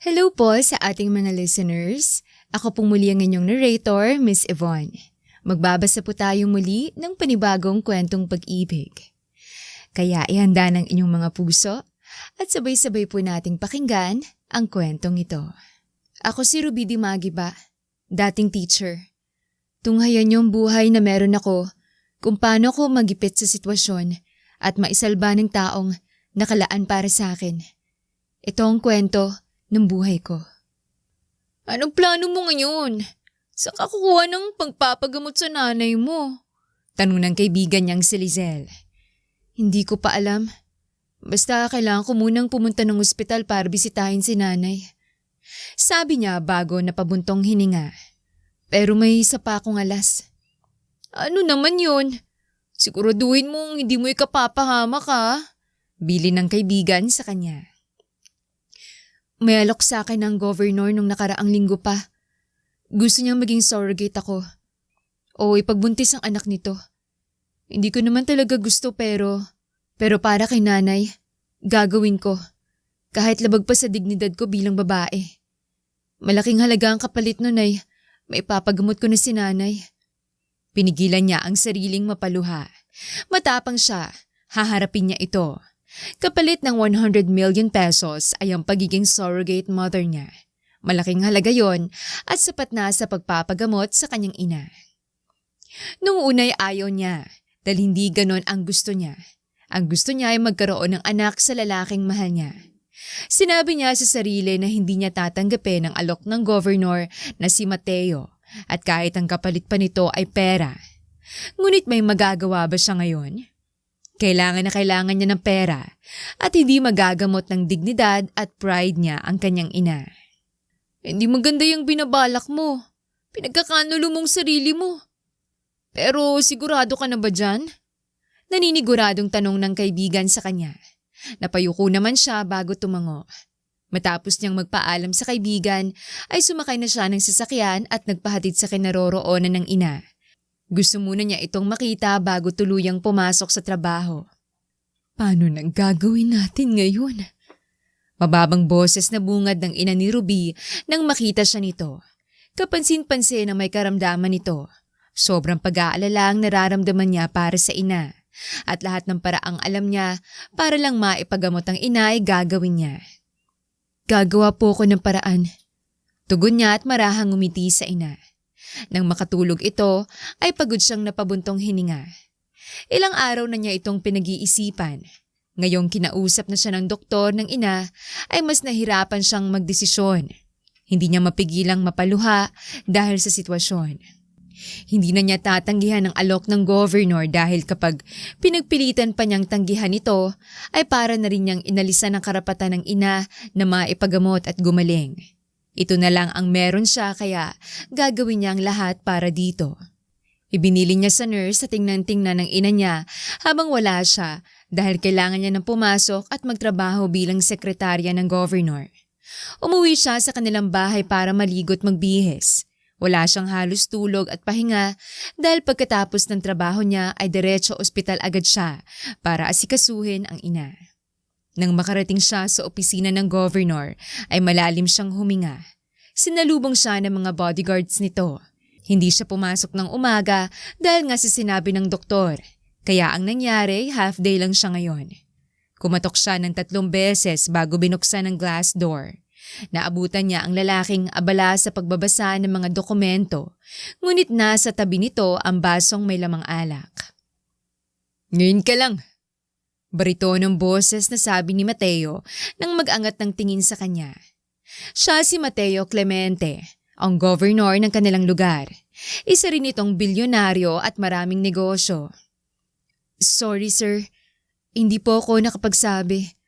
Hello po sa ating mga listeners. Ako pong muli ang inyong narrator, Miss Yvonne. Magbabasa po tayo muli ng panibagong kwentong pag-ibig. Kaya ihanda ng inyong mga puso at sabay-sabay po nating pakinggan ang kwentong ito. Ako si Ruby Di Magiba, dating teacher. Tunghayan yung buhay na meron ako kung paano ko magipit sa sitwasyon at maisalba ng taong nakalaan para sa akin. Ito ang kwento ng buhay ko. Anong plano mo ngayon? Saan ka kukuha ng pagpapagamot sa nanay mo? Tanong ng kaibigan niyang si Lizelle. Hindi ko pa alam. Basta kailangan ko munang pumunta ng ospital para bisitahin si nanay. Sabi niya bago napabuntong hininga. Pero may isa pa akong alas. Ano naman yun? Siguraduhin mong hindi mo ikapapahamak ha? Bili ng kaibigan sa kanya. May alok sa akin ng governor nung nakaraang linggo pa. Gusto niyang maging surrogate ako. O ipagbuntis ang anak nito. Hindi ko naman talaga gusto pero para kay nanay, gagawin ko. Kahit labag pa sa dignidad ko bilang babae. Malaking halaga ang kapalit nun ay maipapagamot ko na si nanay. Pinigilan niya ang sariling mapaluha. Matapang siya, haharapin niya ito. Kapalit ng 100 million pesos ay ang pagiging surrogate mother niya. Malaking halaga yon at sapat na sa pagpapagamot sa kanyang ina. Nung unay ayaw niya dahil hindi ganon ang gusto niya. Ang gusto niya ay magkaroon ng anak sa lalaking mahal niya. Sinabi niya sa sarili na hindi niya tatanggapin ang alok ng governor na si Mateo at kahit ang kapalit pa nito ay pera. Ngunit may magagawa ba siya ngayon? Kailangan niya ng pera at hindi magagamot ng dignidad at pride niya ang kanyang ina. Hindi maganda yung binabalak mo. Pinagkakanulo mong sarili mo. Pero sigurado ka na ba dyan? Naniniguradong tanong ng kaibigan sa kanya. Napayuko naman siya bago tumango. Matapos niyang magpaalam sa kaibigan ay sumakay na siya ng sasakyan at nagpahatid sa kinaroroonan ng ina. Gusto muna niya itong makita bago tuluyang pumasok sa trabaho. Paano nang gagawin natin ngayon? Mababang boses na bungad ng ina ni Ruby nang makita siya nito. Kapansin-pansin na may karamdaman nito. Sobrang pag-aalala ang nararamdaman niya para sa ina. At lahat ng paraang alam niya para lang maipagamot ang ina ay gagawin niya. Gagawa po ko ng paraan. Tugon niya at marahang ngumiti sa ina. Nang makatulog ito, ay pagod siyang napabuntong hininga. Ilang araw na niya itong pinag-iisipan. Ngayong kinausap na siya ng doktor ng ina, ay mas nahirapan siyang magdesisyon. Hindi niya mapigilang mapaluha dahil sa sitwasyon. Hindi na niya tatanggihan ang alok ng governor dahil kapag pinagpilitan pa niyang tanggihan ito, ay para na rin niyang inalisan ang karapatan ng ina na maipagamot at gumaling. Ito na lang ang meron siya kaya gagawin niya ang lahat para dito. Ibinili niya sa nurse sa tingnan-tingnan ng ina niya habang wala siya dahil kailangan niya nang pumasok at magtrabaho bilang sekretarya ng governor. Umuwi siya sa kanilang bahay para maligo at magbihis. Wala siyang halos tulog at pahinga dahil pagkatapos ng trabaho niya ay diretso ospital agad siya para asikasuhin ang ina. Nang makarating siya sa opisina ng governor ay malalim siyang huminga. Sinalubong siya ng mga bodyguards nito. Hindi siya pumasok ng umaga dahil nga sa sinabi ng doktor. Kaya ang nangyari, half day lang siya ngayon. Kumatok siya ng 3 beses bago binuksan ang glass door. Naabutan niya ang lalaking abala sa pagbabasa ng mga dokumento. Ngunit nasa tabi nito ang basong may lamang alak. Ngayon ka lang. Baritonong boses na sabi ni Mateo nang mag-angat ng tingin sa kanya. Siya si Mateo Clemente, ang governor ng kanilang lugar. Isa rin itong bilyonaryo at maraming negosyo. Sorry sir, hindi po ako nakapagsabi.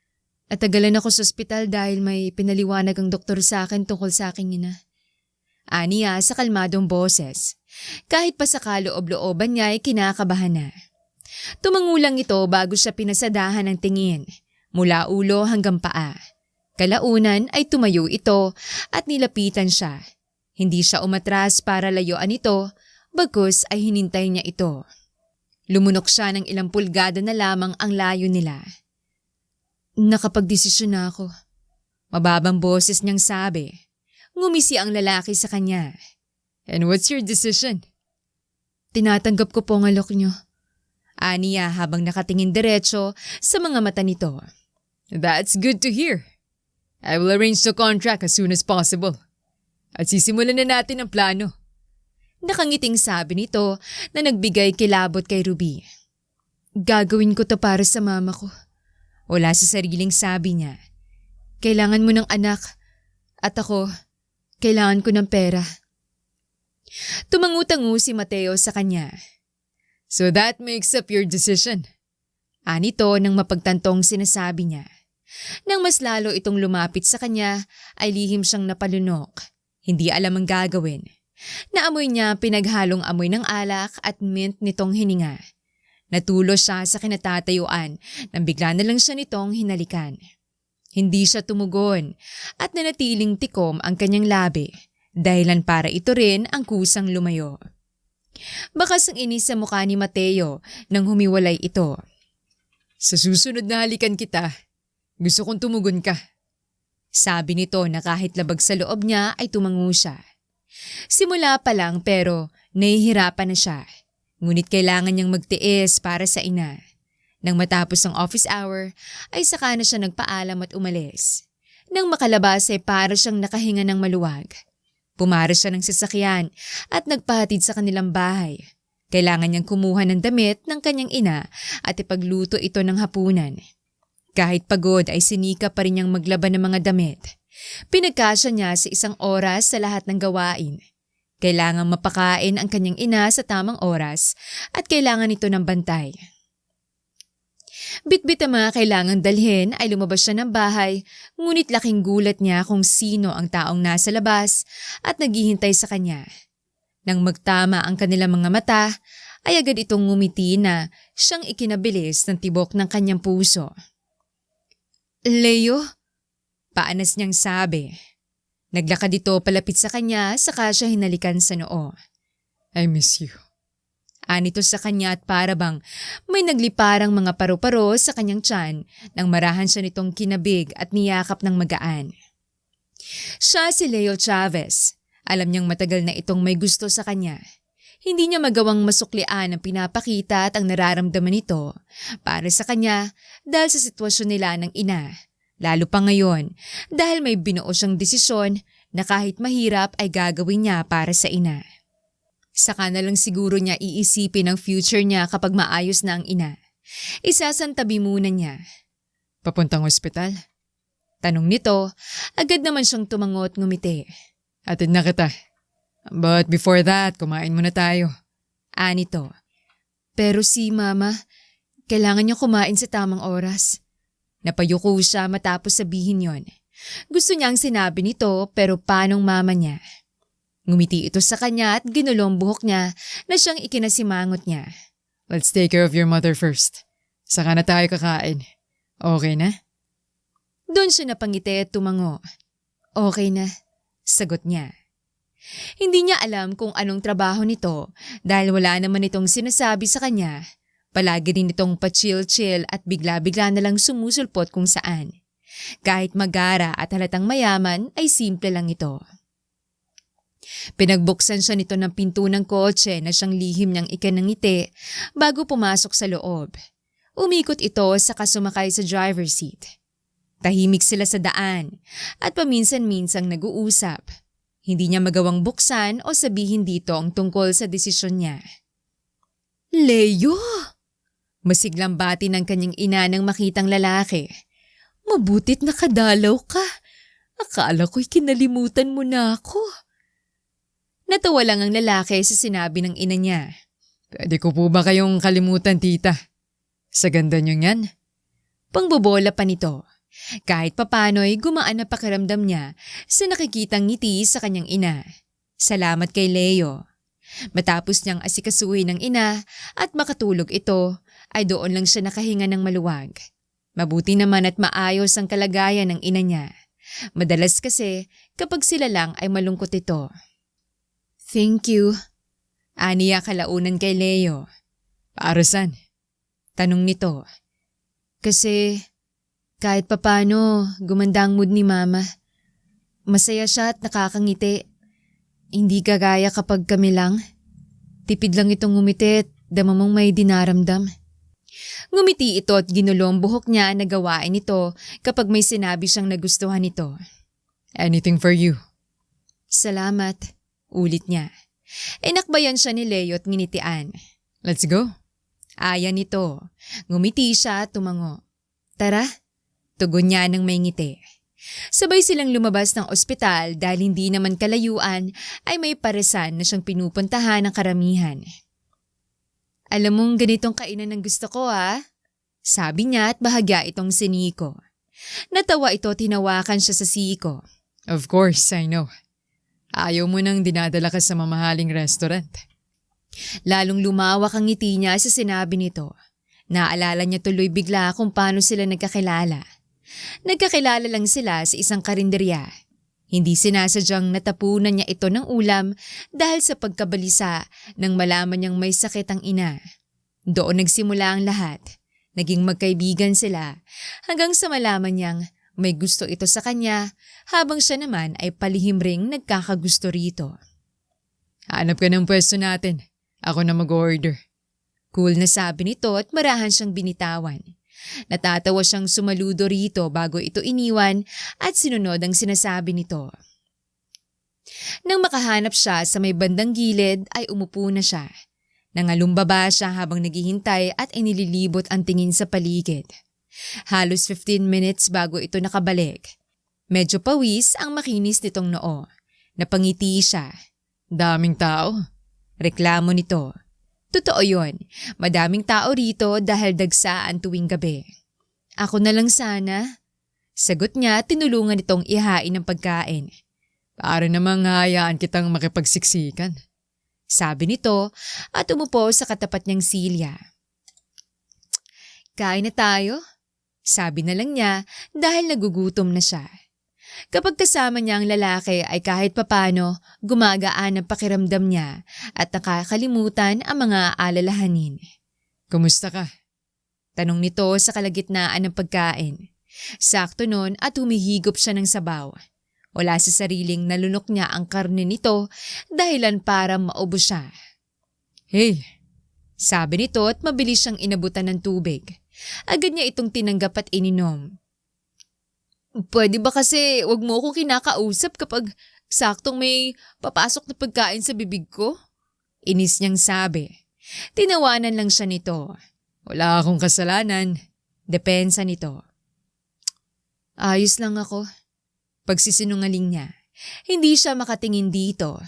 At tagalan ako sa ospital dahil may pinaliwanag ang doktor sa akin tungkol sa aking ina. Aniya sa kalmadong boses. Kahit pa sa kaloob-looban niya ay kinakabahan na. Tumangulang ito bago siya pinasadahan ng tingin, mula ulo hanggang paa. Kalaunan ay tumayo ito at nilapitan siya. Hindi siya umatras para layuan ito, bagkus ay hinintay niya ito. Lumunok siya ng ilang pulgada na lamang ang layo nila. Nakapagdesisyon na ako. Mababang boses niyang sabi. Ngumisi ang lalaki sa kanya. And what's your decision? Tinatanggap ko po ang alok niyo. Aniya habang nakatingin diretso sa mga mata nito. That's good to hear. I will arrange the contract as soon as possible. At sisimulan na natin ang plano. Nakangiting sabi nito na nagbigay kilabot kay Ruby. Gagawin ko to para sa mama ko. Wala sa sariling sabi niya. Kailangan mo ng anak. At ako, kailangan ko ng pera. Tumangutangu si Mateo sa kanya. So that makes up your decision. Anito nang mapagtantong sinasabi niya. Nang mas lalo itong lumapit sa kanya ay lihim siyang napalunok. Hindi alam ang gagawin. Naamoy niya pinaghalong amoy ng alak at mint nitong hininga. Natulo siya sa kinatatayuan nang bigla na lang siya nitong hinalikan. Hindi siya tumugon at nanatiling tikom ang kanyang labi. Dahilan para ito rin ang kusang lumayo. Bakas ang inis sa mukha ni Mateo nang humiwalay ito. Sa susunod na halikan kita, gusto kong tumugon ka. Sabi nito na kahit labag sa loob niya ay tumango siya. Simula pa lang pero nahihirapan na siya. Ngunit kailangan niyang magtiis para sa ina. Nang matapos ang office hour ay saka na siya nagpaalam at umalis. Nang makalabas ay para siyang nakahinga ng maluwag. Pumaras siya ng sasakyan at nagpahatid sa kanilang bahay. Kailangan niyang kumuha ng damit ng kanyang ina at ipagluto ito ng hapunan. Kahit pagod ay sinika pa rin niyang maglaban ng mga damit. Pinagkasya niya sa 1 oras sa lahat ng gawain. Kailangang mapakain ang kanyang ina sa tamang oras at kailangan ito ng bantay. Bitbit ang mga kailangang dalhin ay lumabas siya ng bahay, ngunit laking gulat niya kung sino ang taong nasa labas at naghihintay sa kanya. Nang magtama ang kanilang mga mata, ay agad itong ngumiti na siyang ikinabilis ng tibok ng kanyang puso. Leo? Paanas niyang sabi. Naglakad ito palapit sa kanya saka siya hinalikan sa noo. I miss you. Anito sa kanya at para bang may nagliparang mga paru-paro sa kanyang tiyan nang marahan siya nitong kinabig at niyakap ng magaan. Siya si Leo Chavez. Alam niyang matagal na itong may gusto sa kanya. Hindi niya magawang masuklian ang pinapakita at ang nararamdaman nito para sa kanya dahil sa sitwasyon nila ng ina. Lalo pa ngayon dahil may binuo siyang desisyon na kahit mahirap ay gagawin niya para sa ina. Saka na lang siguro niya iisipin ang future niya kapag maayos na ang ina. Isasantabi muna niya. Papuntang ospital? Tanong nito, agad naman siyang tumangot ngumiti. Atid na kita. But before that, kumain muna tayo. Anito. Pero si mama, kailangan niya kumain sa tamang oras. Napayuko siya matapos sabihin yon. Gusto niyang sinabi nito pero paanong mama niya? Ngumiti ito sa kanya at ginulong buhok niya na siyang ikinasimangot niya. Let's take care of your mother first. Saka na tayo kakain. Okay na? Doon siya napangiti at tumango. Okay na, sagot niya. Hindi niya alam kung anong trabaho nito dahil wala naman itong sinasabi sa kanya. Palagi din itong pa-chill-chill at bigla-bigla na lang sumusulpot kung saan. Kahit magara at halatang mayaman ay simple lang ito. Pinagbuksan siya nito ng pinto ng kotse na siyang lihim niyang ikinangiti bago pumasok sa loob. Umikot ito saka sumakay sa driver's seat. Tahimik sila sa daan at paminsan-minsang nag-uusap. Hindi niya magawang buksan o sabihin dito ang tungkol sa desisyon niya. Leo! Masiglang bati ng kanyang ina nang makitang lalaki. Mabutit nakadalaw ka. Akala ko'y kinalimutan mo na ako. Natawa lang ang lalaki sa sinabi ng ina niya. Pwede ko po ba kayong kalimutan, tita? Sa ganda niyo yan? Pangbobola pa nito. Kahit papano'y gumaan na pakiramdam niya sa nakikitang ngiti sa kanyang ina. Salamat kay Leo. Matapos niyang asikasuhin ng ina at makatulog ito, ay doon lang siya nakahinga ng maluwag. Mabuti naman at maayos ang kalagayan ng ina niya. Madalas kasi kapag sila lang ay malungkot ito. Thank you. Aniya kalaunan kay Leo. Para saan? Tanong nito. Kasi Kahit papano, gumanda ang mood ni Mama. Masaya siya at nakakangiti. Hindi kagaya kapag kami lang. Tipid lang itong ngumiti at dama mong may dinaramdam. Ngumiti ito at ginulong buhok niya na gawain ito kapag may sinabi siyang nagustuhan nito. Anything for you. Salamat, ulit niya. Inakbayan siya ni Leo at nginitian. Let's go. Aya nito. Ngumiti siya at tumango. Tara, tugon niya ng may ngiti. Sabay silang lumabas ng ospital dahil hindi naman kalayuan ay may paresan na siyang pinupuntahan ng karamihan. Alam mong ganitong kainan ang gusto ko sabi niya at bahagya itong si Nico. Natawa ito at hinawakan siya sa siko. Of course, I know. Ayaw mo nang dinadala ka sa mamahaling restaurant. Lalong lumawak ang ngiti niya sa sinabi nito. Naalala niya tuloy bigla kung paano sila nagkakilala. Nagkakilala lang sila sa isang karinderya. Hindi sinasadyang natapunan niya ito ng ulam dahil sa pagkabalisa nang malaman niyang may sakit ang ina. Doon nagsimula ang lahat. Naging magkaibigan sila hanggang sa malaman niyang may gusto ito sa kanya habang siya naman ay palihim ring nagkakagusto rito. Hanap ka ng pwesto natin. Ako na mag-order. Cool na sabi nito at marahan siyang binitawan. Natatawa siyang sumaludo rito bago ito iniwan at sinunod ang sinasabi nito. Nang makahanap siya sa may bandang gilid ay umupo na siya. Nangalumbaba siya habang naghihintay at inililibot ang tingin sa paligid. Halos 15 minutes bago ito nakabalik. Medyo pawis ang makinis nitong noo. Napangiti siya. Daming tao. Reklamo nito. Totoo yon. Madaming tao rito dahil dagsaan tuwing gabi. Ako na lang sana. Sagot niya, tinulungan itong ihain ng pagkain. Para namang hayaan kitang makipagsiksikan. Sabi nito at umupo sa katapat niyang silya. Kain na tayo? Sabi na lang niya dahil nagugutom na siya. Kapag kasama niya ang lalaki ay kahit papano gumagaan ang pakiramdam niya at nakakalimutan ang mga alalahanin. Kumusta ka? Tanong nito sa kalagitnaan ng pagkain. Sakto nun at humihigop siya ng sabaw. Wala sa sariling nalunok niya ang karne nito dahilan para maubos siya. Hey! Sabi nito at mabilis siyang inabutan ng tubig. Agad niya itong tinanggap at ininom. Pwede ba kasi wag mo akong kinakausap kapag saktong may papasok na pagkain sa bibig ko? Inis niyang sabi. Tinawanan lang siya nito. Wala akong kasalanan. Depensa nito. Ayos lang ako. Pagsisinungaling niya. Hindi siya makatingin dito.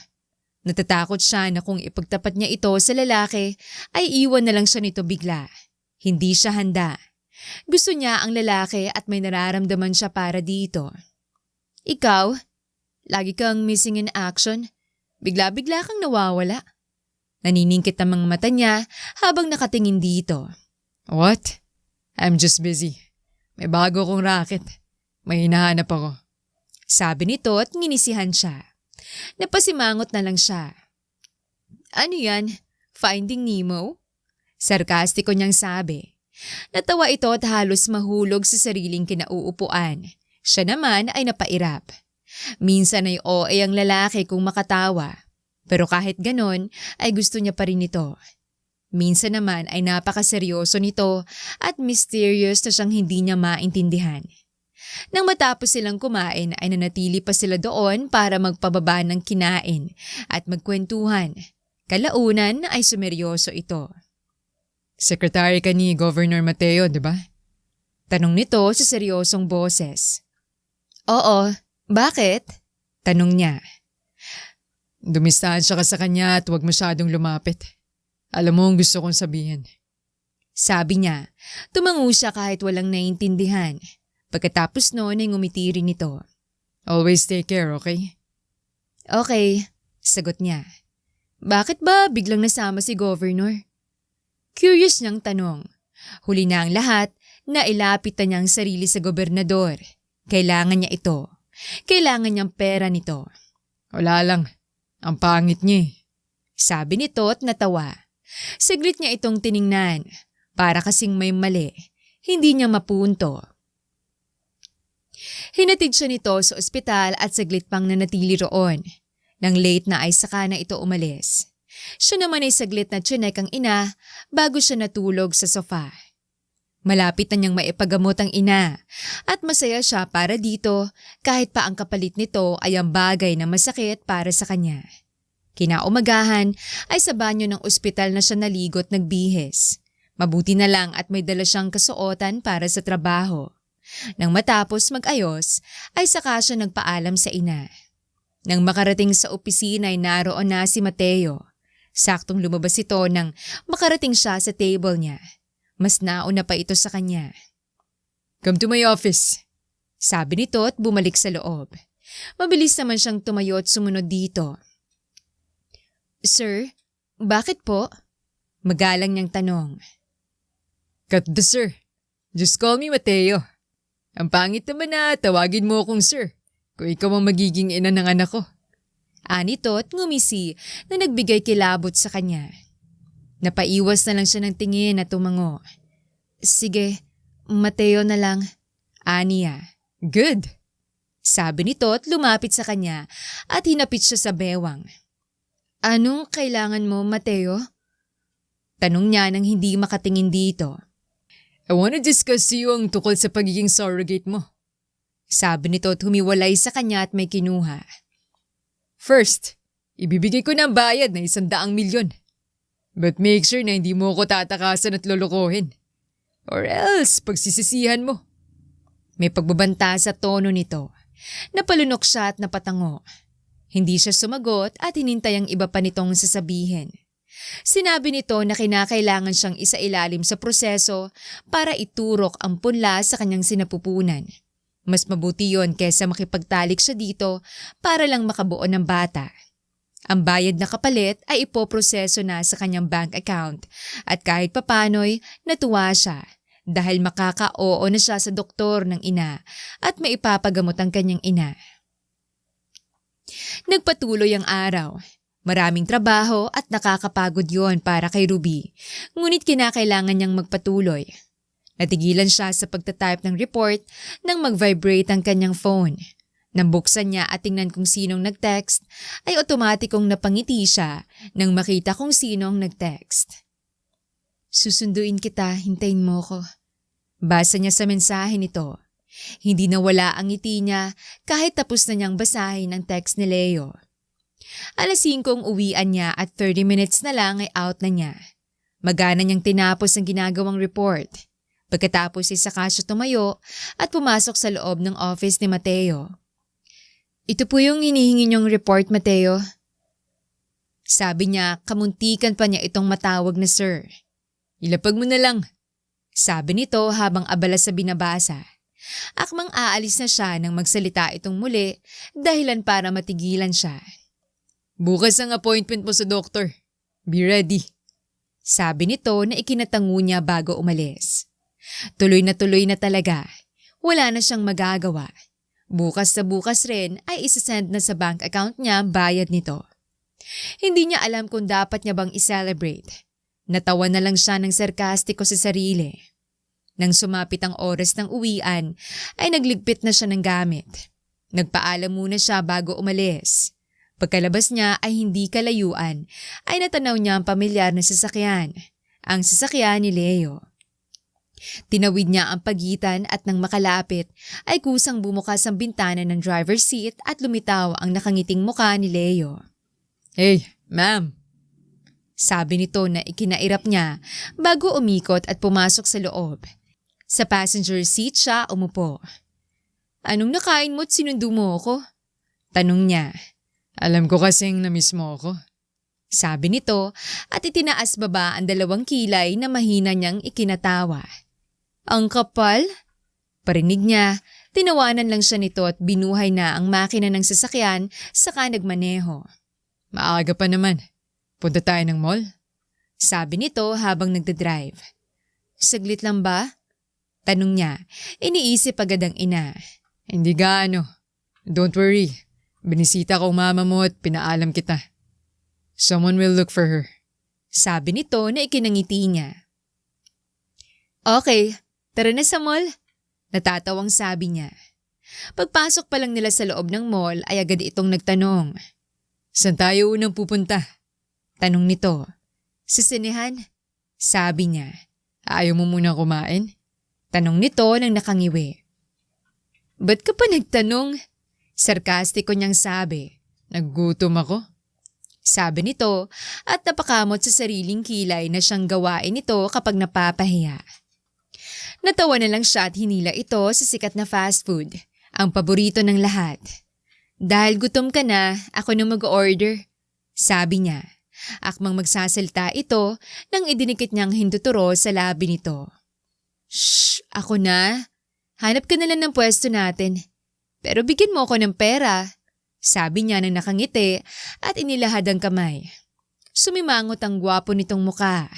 Natatakot siya na kung ipagtapat niya ito sa lalaki ay iwan na lang siya nito bigla. Hindi siya handa. Gusto niya ang lalaki at may nararamdaman siya para dito. Ikaw, lagi kang missing in action. Bigla-bigla kang nawawala. Naniningkit ang mga mata niya habang nakatingin dito. What? I'm just busy. May bago kong racket. May hinahanap ako. Sabi nito at nginisihan siya. Napasimangot na lang siya. Ano yan? Finding Nemo? Sarkastiko niyang sabi. Natawa ito at halos mahulog sa sariling kinauupuan. Siya naman ay napairap. Minsan ay OA ang lalaki kung makatawa. Pero kahit ganon ay gusto niya pa rin ito. Minsan naman ay napakaseryoso nito at mysterious na siyang hindi niya maintindihan. Nang matapos silang kumain ay nanatili pa sila doon para magpababa ng kinain at magkwentuhan. Kalaunan ay sumeryoso ito. Secretary ka ni Governor Mateo, di ba? Tanong nito sa seryosong boses. Oo, bakit? Tanong niya. Dumistansya ka sa kanya at huwag masyadong lumapit. Alam mo ang gusto kong sabihin. Sabi niya, tumango siya kahit walang naiintindihan. Pagkatapos noon ay ngumiti rin ito. Always take care, okay? Okay, sagot niya. Bakit ba biglang nasama si Governor? Curious niyang tanong. Huli na ang lahat na ilapit na niyang sarili sa gobernador. Kailangan niya ito. Kailangan niyang pera nito. Wala lang. Ang pangit niya Sabi nito at natawa. Saglit niya itong tiningnan. Para kasing may mali. Hindi niya mapunto. Hinatid siya nito sa ospital at saglit pang nanatili roon. Nang late na ay saka na ito umalis. Siya naman ay saglit na tsinek ang ina bago siya natulog sa sofa. Malapit na niyang maipagamot ang ina at masaya siya para dito kahit pa ang kapalit nito ay ang bagay na masakit para sa kanya. Kinaumagahan ay sa banyo ng ospital na siya naligo't nagbihis. Mabuti na lang at may dala siyang kasuotan para sa trabaho. Nang matapos mag-ayos ay saka siya nagpaalam sa ina. Nang makarating sa opisina ay naroon na si Mateo. Saktong lumabas ito nang makarating siya sa table niya. Mas nauna pa ito sa kanya. Come to my office. Sabi nito at bumalik sa loob. Mabilis naman siyang tumayo at sumunod dito. Sir, bakit po? Magalang niyang tanong. Cut the sir. Just call me Mateo. Ang pangit naman na tawagin mo akong sir kung ikaw ang magiging ina ng anak ko. Anito at ngumisi na nagbigay kilabot sa kanya. Napaiwas na lang siya ng tingin at tumango. Sige, Mateo na lang. Aniya. Good. Sabi nito at lumapit sa kanya at hinapit siya sa bewang. Anong kailangan mo, Mateo? Tanong niya nang hindi makatingin dito. I want to discuss to you ang tukol sa pagiging surrogate mo. Sabi nito at humiwalay sa kanya at may kinuha. First, ibibigay ko ng bayad na 100 milyon. But make sure na hindi mo ako tatakasan at lulukuhin. Or else, pagsisisihan mo. May pagbabanta sa tono nito. Napalunok siya at napatango. Hindi siya sumagot at hinintay ang iba pa nitong sasabihin. Sinabi nito na kinakailangan siyang isailalim sa proseso para iturok ang punla sa kanyang sinapupunan. Mas mabuti yon kesa makipagtalik siya dito para lang makabuo ng bata. Ang bayad na kapalit ay ipoproseso na sa kanyang bank account at kahit papano'y natuwa siya dahil makaka-oo na siya sa doktor ng ina at maipapagamot ang kanyang ina. Nagpatuloy ang araw. Maraming trabaho at nakakapagod yon para kay Ruby, ngunit kinakailangan niyang magpatuloy. Natigilan siya sa pagtatype ng report nang mag-vibrate ang kanyang phone. Nang buksan niya at tingnan kung sinong nag-text, ay otomatikong napangiti siya nang makita kung sinong nag-text. Susunduin kita, hintayin mo ko. Basa niya sa mensahe nito. Hindi nawala ang ngiti niya kahit tapos na niyang basahin ang text ni Leo. 5:00 uwian niya at 30 minutes na lang ay out na niya. Magana niyang tinapos ang ginagawang report. Pagkatapos ay saka siya tumayo at pumasok sa loob ng office ni Mateo. Ito po yung hinihingi niyong report, Mateo. Sabi niya, kamuntikan pa niya itong matawag na sir. Ilapag mo na lang. Sabi nito habang abala sa binabasa. Akmang aalis na siya nang magsalita itong muli dahilan para matigilan siya. Bukas ang appointment mo sa doktor. Be ready. Sabi nito na ikinatango niya bago umalis. Tuloy na talaga. Wala na siyang magagawa. Bukas sa bukas rin ay isasend na sa bank account niya bayad nito. Hindi niya alam kung dapat niya bang i-celebrate. Natawa na lang siya ng sarkastiko sa sarili. Nang sumapit ang oras ng uwian, ay nagligpit na siya ng gamit. Nagpaalam muna siya bago umalis. Pagkalabas niya ay hindi kalayuan, ay natanaw niya ang pamilyar na sasakyan, ang sasakyan ni Leo. Tinawid niya ang pagitan at nang makalapit ay kusang bumukas ang bintana ng driver's seat at lumitaw ang nakangiting muka ni Leo. Hey, ma'am. Sabi nito na ikinairap niya bago umikot at pumasok sa loob. Sa passenger seat siya umupo. Anong nakain mo at sinundo mo ako? Tanong niya. Alam ko kasing na-miss mo ako. Sabi nito at itinaas baba ang 2 kilay na mahina niyang ikinatawa. Ang kapal? Parinig niya, tinawanan lang siya nito at binuhay na ang makina ng sasakyan saka nagmaneho. Maaga pa naman. Punta tayo ng mall? Sabi nito habang nagdadrive. Saglit lang ba? Tanong niya, iniisip agad ang ina. Hindi gaano. Don't worry. Binisita ko mama mo at pinaalam kita. Someone will look for her. Sabi nito na ikinangiti niya. Okay, tara na sa mall. Natatawang sabi niya. Pagpasok pa lang nila sa loob ng mall ay agad itong nagtanong. Saan tayo unang pupunta? Tanong nito. Sa sinehan? Sabi niya. Ayaw mo muna kumain? Tanong nito nang nakangiwi. Ba't ka pa nagtanong? Sarkastiko niyang sabi. Naggutom ako. Sabi nito at napakamot sa sariling kilay na siyang gawain nito kapag napapahiya. Natawa na lang siya at hinila ito sa sikat na fast food, ang paborito ng lahat. Dahil gutom ka na, ako na mag-order. Sabi niya. Akmang magsasalita ito nang idinikit niyang hinduturo sa labi nito. Shh! Ako na? Hanap ka na lang ng pwesto natin. Pero bigyan mo ako ng pera. Sabi niya nang nakangiti at inilahad ang kamay. Sumimangot ang gwapo nitong muka.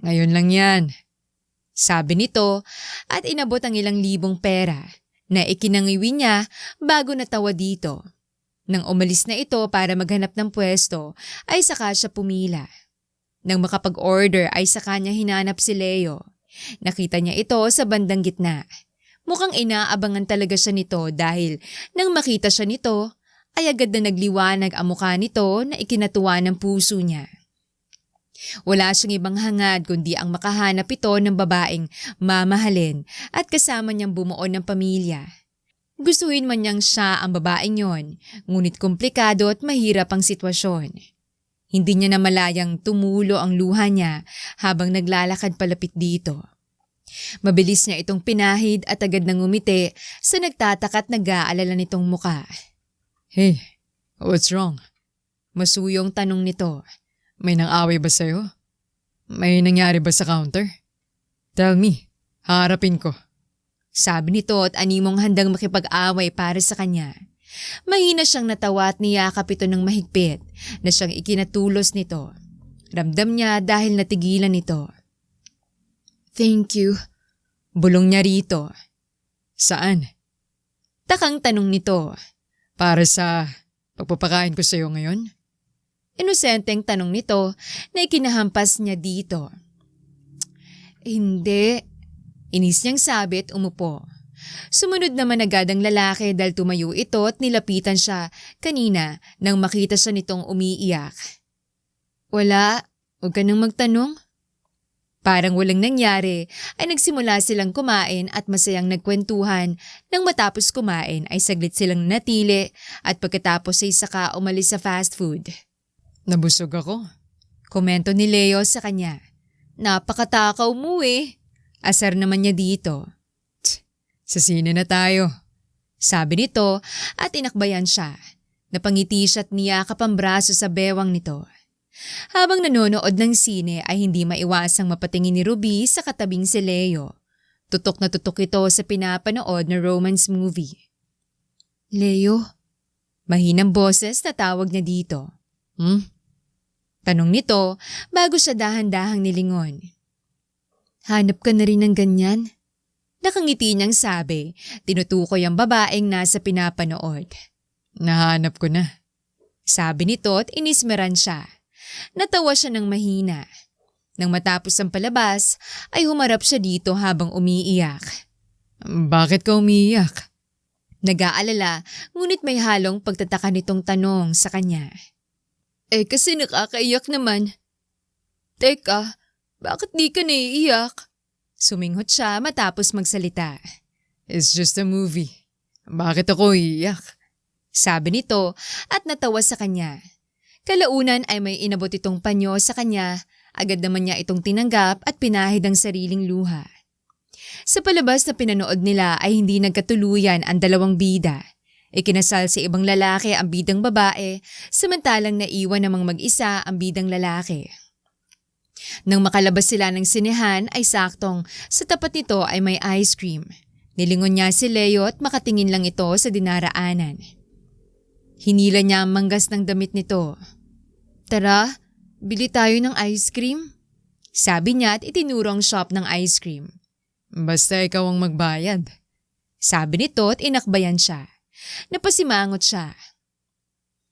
Ngayon lang yan. Sabi nito at inabot ang ilang libong pera na ikinangiwi niya bago natawa dito. Nang umalis na ito para maghanap ng pwesto ay saka siya pumila. Nang makapag-order ay saka niya hinanap si Leo. Nakita niya ito sa bandang gitna. Mukhang inaabangan talaga siya nito dahil nang makita siya nito ay agad na nagliwanag ang mukha nito na ikinatuwa ng puso niya. Wala siyang ibang hangad kundi ang makahanap ito ng babaeng mamahalin at kasama niyang bumuo ng pamilya. Gustuhin man niyang siya ang babaeng yon, ngunit komplikado at mahirap ang sitwasyon. Hindi niya namalayang tumulo ang luha niya habang naglalakad palapit dito. Mabilis niya itong pinahid at agad nang ngumiti sa nagtataka at nag-aalala nitong muka. Hey, what's wrong? Masuyong tanong nito. May nang-away ba sa'yo? May nangyari ba sa counter? Tell me, haharapin ko. Sabi nito at animong handang makipag-away para sa kanya. Mahina siyang natawa at niyakap ito ng mahigpit na siyang ikinatulos nito. Ramdam niya dahil natigilan nito. Thank you. Bulong niya rito. Saan? Takang tanong nito. Para sa pagpapakain ko sa'yo ngayon? Inosenteng tanong nito na ikinahampas niya dito. Hindi. Inis niyang sabi at umupo. Sumunod naman agad ang lalaki dahil tumayo ito at nilapitan siya kanina nang makita siya nitong umiiyak. Wala, huwag ka nang magtanong. Parang walang nangyari ay nagsimula silang kumain at masayang nagkwentuhan. Nang matapos kumain ay saglit silang natili at pagkatapos ay saka umalis sa fast food. Nabusog ako. Komento ni Leo sa kanya. Napakatakaw mo eh. Asar naman niya dito. Sa sine na tayo. Sabi nito at inakbayan siya. Napangiti siya at niyakap ang braso sa bewang nito. Habang nanonood ng sine ay hindi maiwasang mapatingin ni Ruby sa katabing si Leo. Tutok na tutok ito sa pinapanood na romance movie. Leo? Mahinang boses na tawag niya dito. Tanong nito bago siya dahan-dahang nilingon. Hanap ka na rin ng ganyan? Nakangiti niyang sabi, tinutukoy ang babaeng nasa pinapanood. Nahanap ko na. Sabi nito at inismeran siya. Natawa siya ng mahina. Nang matapos ang palabas, ay humarap siya dito habang umiiyak. Bakit ka umiiyak? Nag-aalala, ngunit may halong pagtataka nitong tanong sa kanya. Kasi nakakaiyak naman. Teka, bakit di ka naiiyak? Suminghot siya matapos magsalita. It's just a movie. Bakit ako iiyak? Sabi nito at natawa sa kanya. Kalaunan ay may inabot itong panyo sa kanya. Agad naman niya itong tinanggap at pinahid ang sariling luha. Sa palabas na pinanood nila ay hindi nagkatuluyan ang dalawang bida. Ikinasal sa ibang lalaki ang bidang babae, samantalang naiwan namang mag-isa ang bidang lalaki. Nang makalabas sila ng sinehan ay saktong sa tapat nito ay may ice cream. Nilingon niya si Leo at makatingin lang ito sa dinaraanan. Hinila niya ang manggas ng damit nito. Tara, bili tayo ng ice cream. Sabi niya at itinuro ang shop ng ice cream. Basta ikaw ang magbayad. Sabi nito at inakbayan siya. Napasimangot siya.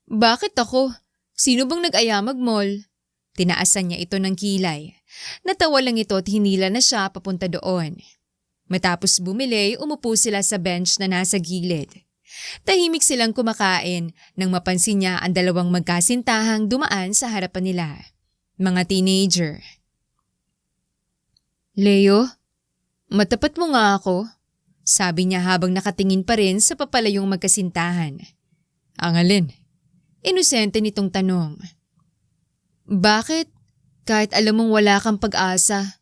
Bakit ako? Sino bang nag-aya mag-mall? Tinaasan niya ito ng kilay. Natawa lang ito at hinila na siya papunta doon. Matapos bumili, umupo sila sa bench na nasa gilid. Tahimik silang kumakain nang mapansin niya ang dalawang magkasintahang dumaan sa harapan nila. Mga teenager. Leo, matapat mo nga ako, sabi niya habang nakatingin pa rin sa papalayong magkasintahan. Ang alin? Inosente nitong tanong. Bakit? Kahit alam mong wala kang pag-asa,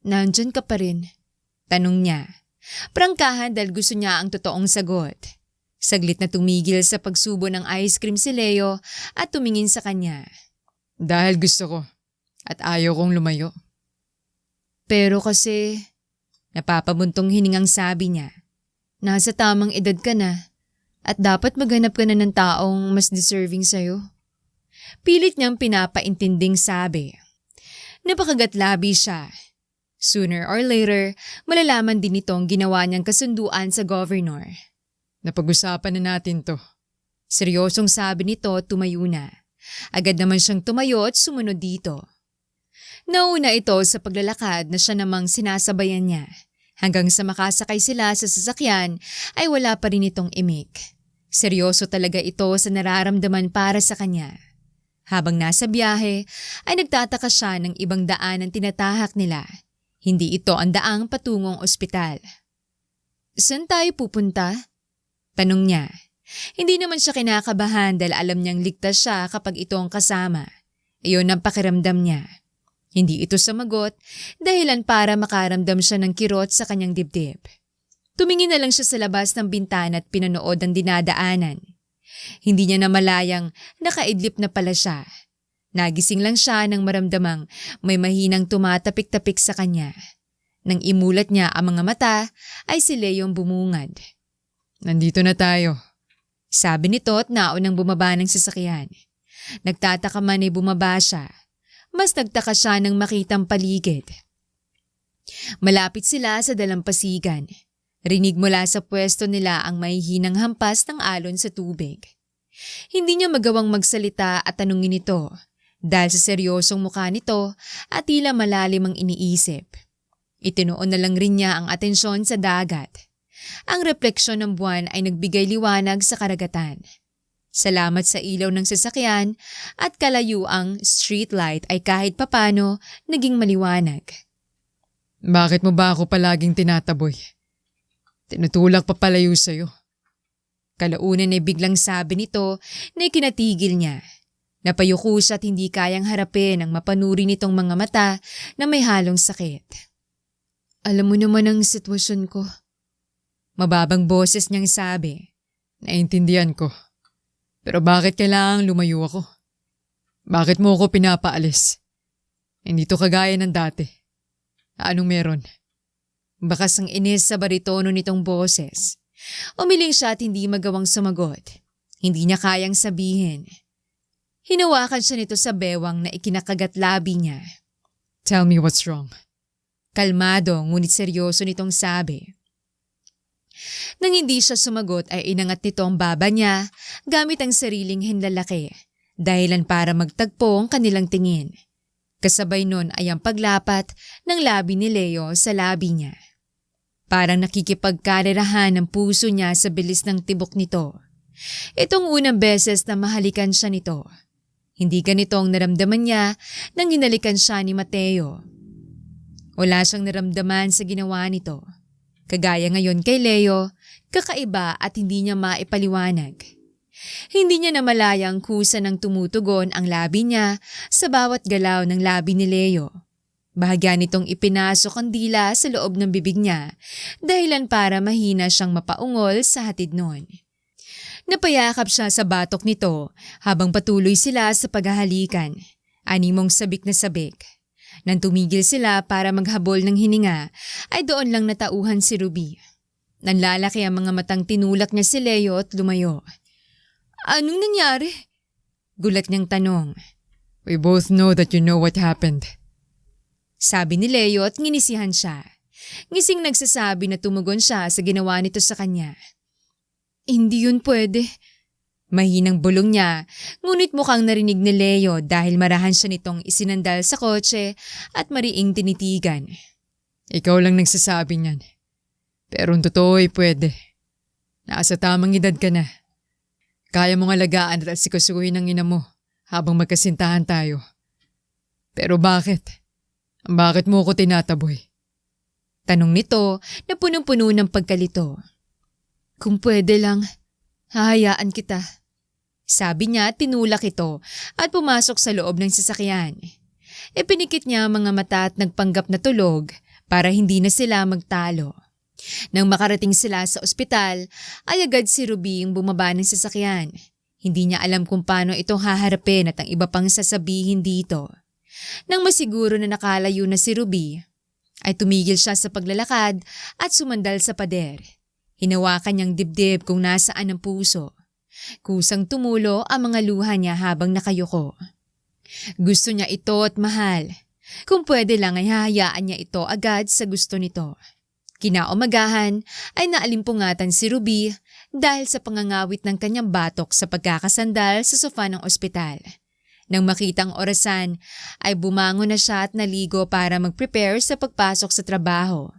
nandyan ka pa rin. Tanong niya. Prangkahan dahil gusto niya ang totoong sagot. Saglit na tumigil sa pagsubo ng ice cream si Leo at tumingin sa kanya. Dahil gusto ko at ayaw kong lumayo. Pero kasi, napapabuntong hiningang sabi niya, nasa tamang edad ka na at dapat maghanap ka na ng taong mas deserving sa'yo. Pilit niyang pinapaintinding sabi. Napakagatlabi siya. Sooner or later, malalaman din itong ginawa niyang kasunduan sa governor. Napag-usapan na natin to. Seryosong sabi nito, tumayo na. Agad naman siyang tumayo at sumunod dito. Nauna ito sa paglalakad na siya namang sinasabayan niya. Hanggang sa makasakay sila sa sasakyan ay wala pa rin itong imik. Seryoso talaga ito sa nararamdaman para sa kanya. Habang nasa biyahe ay nagtataka siya ng ibang daan ang tinatahak nila. Hindi ito ang daang patungong ospital. Saan tayo pupunta? Tanong niya. Hindi naman siya kinakabahan dahil alam niyang ligtas siya kapag ito ang kasama. Iyon ang pakiramdam niya. Hindi ito sumagot dahilan para makaramdam siya ng kirot sa kanyang dibdib. Tumingin na lang siya sa labas ng bintana at pinanood ang dinadaanan. Hindi niya namalayang nakaidlip na pala siya. Nagising lang siya nang maramdamang may mahinang tumatapik-tapik sa kanya. Nang imulat niya ang mga mata ay si Leo bumungad. Nandito na tayo. Sabi nito at naunang bumaba ng sasakyan. Nagtataka man ay bumaba siya. Mas nagtaka siya nang makitang paligid. Malapit sila sa dalampasigan. Rinig mula sa pwesto nila ang mahihinang hampas ng alon sa tubig. Hindi niya magawang magsalita at tanungin ito dahil sa seryosong mukha nito at tila malalim ang iniisip. Itinuon na lang rin niya ang atensyon sa dagat. Ang refleksyon ng buwan ay nagbigay liwanag sa karagatan. Salamat sa ilaw ng sasakyan at kalayuang streetlight ay kahit papano naging maliwanag. Bakit mo ba ako palaging tinataboy? Tinutulak pa palayo sa'yo. Kalaunan ay biglang sabi nito na ikinatigil niya. Napayuko siya at hindi kayang harapin ang mapanuri nitong mga mata na may halong sakit. Alam mo naman ang sitwasyon ko. Mababang boses niyang sabi. Naintindihan ko. Pero bakit kailangang lumayo ako? Bakit mo ako pinapaalis? Hindi to kagaya ng dati. Anong meron? Bakas ang inis sa baritono nitong boses. Umiling siya at hindi magawang sumagot. Hindi niya kayang sabihin. Hinawakan siya nito sa bewang na ikinakagat labi niya. Tell me what's wrong. Kalmado ngunit seryoso nitong sabi. Nang hindi siya sumagot ay inangat nito ang baba niya gamit ang sariling hinlalaki. Dahilan para magtagpo ang kanilang tingin. Kasabay nun ay ang paglapat ng labi ni Leo sa labi niya. Parang nakikipagkarerahan ang puso niya sa bilis ng tibok nito. Itong unang beses na mahalikan siya nito. Hindi ganito ang naramdaman niya nang hinalikan siya ni Mateo. Wala siyang naramdaman sa ginawa nito. Kagaya ngayon kay Leo, kakaiba at hindi niya maipaliwanag. Hindi niya namalayang kusa ng tumutugon ang labi niya sa bawat galaw ng labi ni Leo. Bahagya nitong ipinasok ang dila sa loob ng bibig niya, dahilan para mahina siyang mapaungol sa hatid nun. Napayakap siya sa batok nito habang patuloy sila sa paghahalikan. Animong sabik na sabik. Nang tumigil sila para maghabol ng hininga, ay doon lang natauhan si Ruby. Nanlalaki ang mga matang tinulak niya si Leo at lumayo. Anong nangyari? Gulat niyang tanong. We both know that you know what happened. Sabi ni Leo at nginisihan siya. Ngising nagsasabi na tumugon siya sa ginawa nito sa kanya. Hindi yun pwede. Mahinang bulong niya, ngunit mukhang narinig ni Leo dahil marahan siya nitong isinandal sa kotse at mariing tinitigan. Ikaw lang nagsasabi niyan. Pero ang totoo ay pwede. Nasa tamang edad ka na. Kaya mong alagaan at asikasuhin ang ina mo habang magkasintahan tayo. Pero bakit? Bakit mo ko tinataboy? Tanong nito na punong-puno ng pagkalito. Kung pwede lang, hahayaan kita. Sabi niya, tinulak ito at pumasok sa loob ng sasakyan. Ipinikit niya ang mga mata at nagpanggap na tulog para hindi na sila magtalo. Nang makarating sila sa ospital, ay agad si Ruby yung bumaba ng sasakyan. Hindi niya alam kung paano ito haharapin at ang iba pang sasabihin dito. Nang masiguro na nakalayo na si Ruby, ay tumigil siya sa paglalakad at sumandal sa pader. Hinawakan niyang dibdib kung nasaan ang puso. Kusang tumulo ang mga luha niya habang nakayuko. Gusto niya ito at mahal. Kung pwede lang ay hahayaan niya ito agad sa gusto nito. Kinaumagahan ay naalimpungatan si Ruby dahil sa pangangawit ng kanyang batok sa pagkakasandal sa sofa ng ospital. Nang makitang orasan ay bumangon na siya at naligo para mag-prepare sa pagpasok sa trabaho.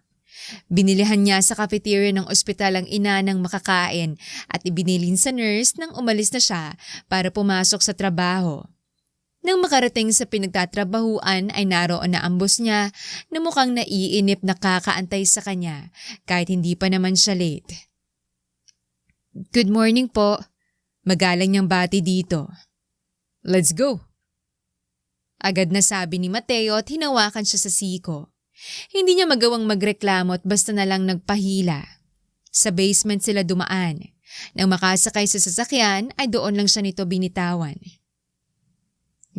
Binilihan niya sa cafeteria ng ospital ang ina ng makakain at ibinilin sa nurse nang umalis na siya para pumasok sa trabaho. Nang makarating sa pinagtatrabahuan ay naroon na ang boss niya na mukhang naiinip na kakaantay sa kanya kahit hindi pa naman siya late. Good morning po. Magalang niyang bati dito. Let's go! Agad na sabi ni Mateo at hinawakan siya sa siko. Hindi niya magawang magreklamo at basta na lang nagpahila. Sa basement sila dumaan. Nang makasakay sa sasakyan ay doon lang siya nito binitawan.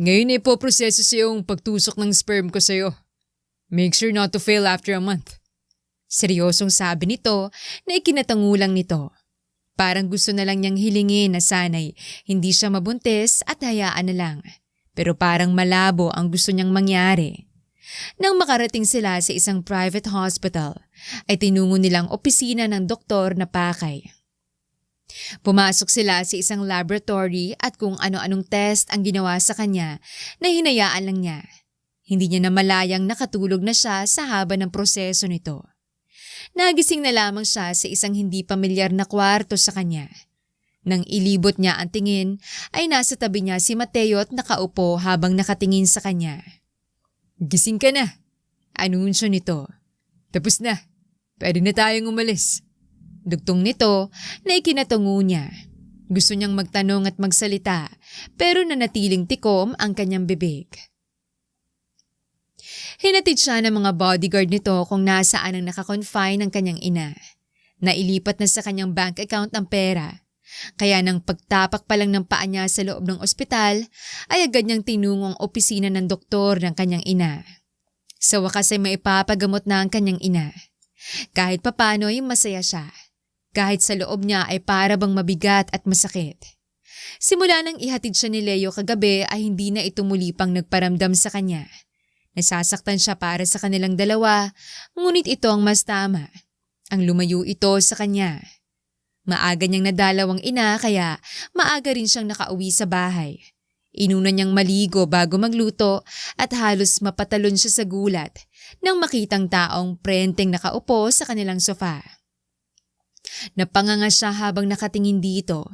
Ngayon ay poproseso sa yung pagtusok ng sperm ko sa'yo. Make sure not to fail after a month. Seryosong sabi nito na ikinatangulang nito. Parang gusto na lang niyang hilingin na sana'y hindi siya mabuntis at hayaan na lang. Pero parang malabo ang gusto niyang mangyari. Nang makarating sila sa isang private hospital, ay tinungo nilang opisina ng doktor na pakay. Pumasok sila sa isang laboratory at kung ano-anong test ang ginawa sa kanya na hinayaan lang niya. Hindi niya namalayang nakatulog na siya sa haba ng proseso nito. Nagising na lamang siya sa isang hindi pamilyar na kwarto sa kanya. Nang ilibot niya ang tingin ay nasa tabi niya si Mateo at nakaupo habang nakatingin sa kanya. Gising ka na. Anunsyo nito. Tapos na. Pwede na tayong umalis. Dugtong nito na ikinatungo niya. Gusto niyang magtanong at magsalita pero nanatiling tikom ang kanyang bibig. Hinatid siya ng mga bodyguard nito kung nasaan ang nakakonfine ng kanyang ina. Nailipat na sa kanyang bank account ang pera. Kaya nang pagtapak pa lang ng paa niya sa loob ng ospital, ay agad niyang tinungong opisina ng doktor ng kanyang ina. Sa wakas ay maipapagamot na ang kanyang ina. Kahit papano ay masaya siya. Kahit sa loob niya ay para bang mabigat at masakit. Simula nang ihatid siya ni Leo kagabi ay hindi na ito muli pang nagparamdam sa kanya. Nasasaktan siya para sa kanilang dalawa, ngunit ito ang mas tama. Ang lumayo ito sa kanya. Maaga niyang nadalaw ang ina kaya maaga rin siyang nakauwi sa bahay. Inuna niyang maligo bago magluto at halos mapatalon siya sa gulat nang makitang taong prenteng nakaupo sa kanilang sofa. Napanganga siya habang nakatingin dito.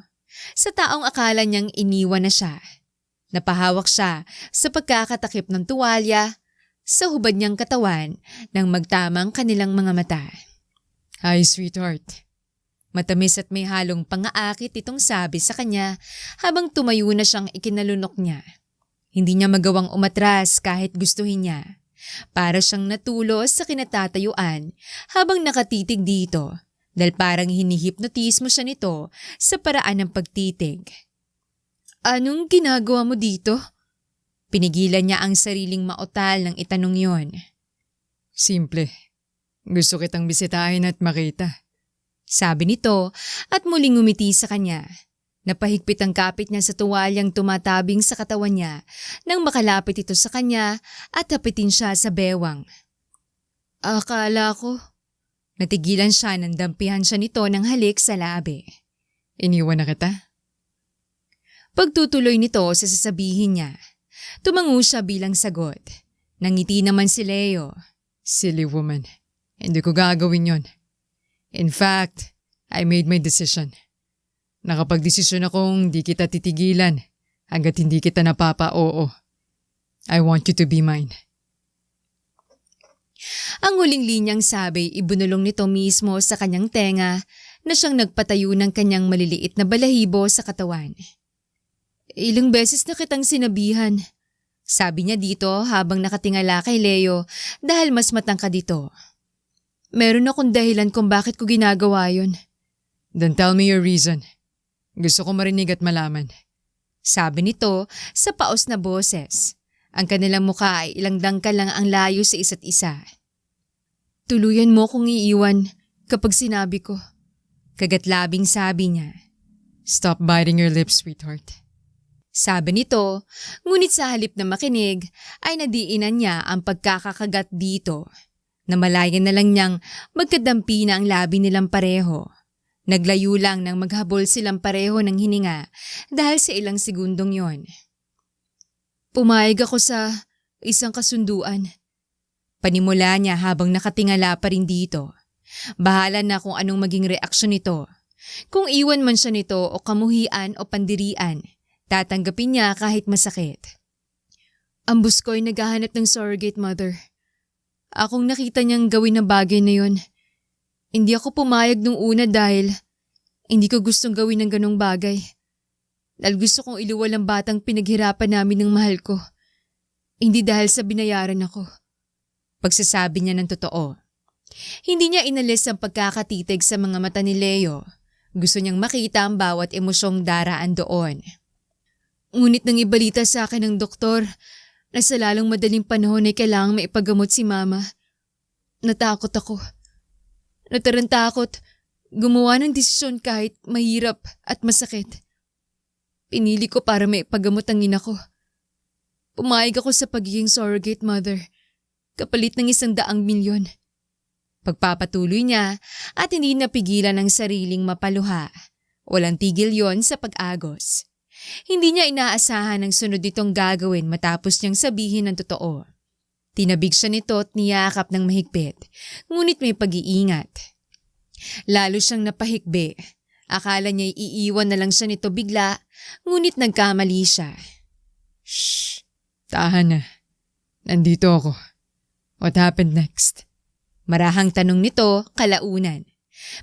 Sa taong akala niyang iniwan na siya. Napahawak siya sa pagkakatakip ng tuwalya sa hubad niyang katawan nang magtamang kanilang mga mata. Hi, sweetheart. Matamis at may halong pangaakit itong sabi sa kanya habang tumayo na siyang ikinalunok niya. Hindi niya magawang umatras kahit gustuhin niya. Para siyang natulos sa kinatatayuan habang nakatitig dito dahil parang hinihipnotismo siya nito sa paraan ng pagtitig. Anong ginagawa mo dito? Pinigilan niya ang sariling mautal ng itanong yon. Simple. Gusto kitang bisitahin at makita. Sabi nito at muling ngumiti sa kanya. Napahigpit ang kapit niya sa tuwalyang tumatabing sa katawan niya nang makalapit ito sa kanya at hapitin siya sa bewang. Akala ko. Natigilan siya nang dampihan siya nito ng halik sa labi. Iniwan na kita? Pagtutuloy nito sa sasabihin niya. Tumango siya bilang sagot. Nangiti naman si Leo. Silly woman. Hindi ko gagawin yon. In fact, I made my decision. Nakapagdesisyon akong di kita titigilan hanggat hindi kita napapa-oo. I want you to be mine. Ang huling linyang sabi ibunulong nito mismo sa kanyang tenga na siyang nagpatayo ng kanyang maliliit na balahibo sa katawan. Ilang beses na kitang sinabihan, sabi niya dito habang nakatingala kay Leo dahil mas matangkad dito. Meron akong dahilan kung bakit ko ginagawa yun. Then tell me your reason. Gusto ko marinig at malaman. Sabi nito sa paos na boses. Ang kanilang mukha ay ilang dangkal lang ang layo sa isa't isa. Tuluyan mo kong iiwan kapag sinabi ko. Kagatlabing sabi niya. Stop biting your lips, sweetheart. Sabi nito, ngunit sa halip na makinig ay nadiinan niya ang pagkakakagat dito. Namalayan na lang niyang magkadampi na ang labi nilang pareho. Naglayo lang nang maghabol silang pareho ng hininga dahil sa ilang segundong yon. Pumayag ako sa isang kasunduan. Panimula niya habang nakatingala pa rin dito. Bahala na kung anong maging reaksyon nito. Kung iwan man siya nito o kamuhian o pandirian, tatanggapin niya kahit masakit. Ang buskoy naghahanap ng surrogate mother. Akong nakita niyang gawin na bagay na yon. Hindi ako pumayag nung una dahil hindi ko gustong gawin ng ganong bagay. Dahil gusto kong iluwal ang batang pinaghirapan namin ng mahal ko. Hindi dahil sa binayaran ako. Pagsasabi niya ng totoo. Hindi niya inalis ang pagkakatitig sa mga mata ni Leo. Gusto niyang makita ang bawat emosyong daraan doon. Ngunit nang ibalita sa akin ng doktor na sa lalong madaling panahon ay kailangang maipagamot si Mama. Natakot ako. Natarantakot. Gumawa ng desisyon kahit mahirap at masakit. Pinili ko para maipagamot ang ina ko. Pumayag ako sa pagiging surrogate mother, kapalit ng 100 milyon. Pagpapatuloy niya at hindi napigilan ang sariling mapaluha. Walang tigil yon sa pag-agos. Hindi niya inaasahan ang sunod nitong gagawin matapos niyang sabihin ng totoo. Tinabig siya nito at niyakap ng mahigpit, ngunit may pag-iingat. Lalo siyang napahikbi. Akala niya iiwan na lang siya nito bigla, ngunit nagkamali siya. Shh! Tahan na. Nandito ako. What happened next? Marahang tanong nito kalaunan.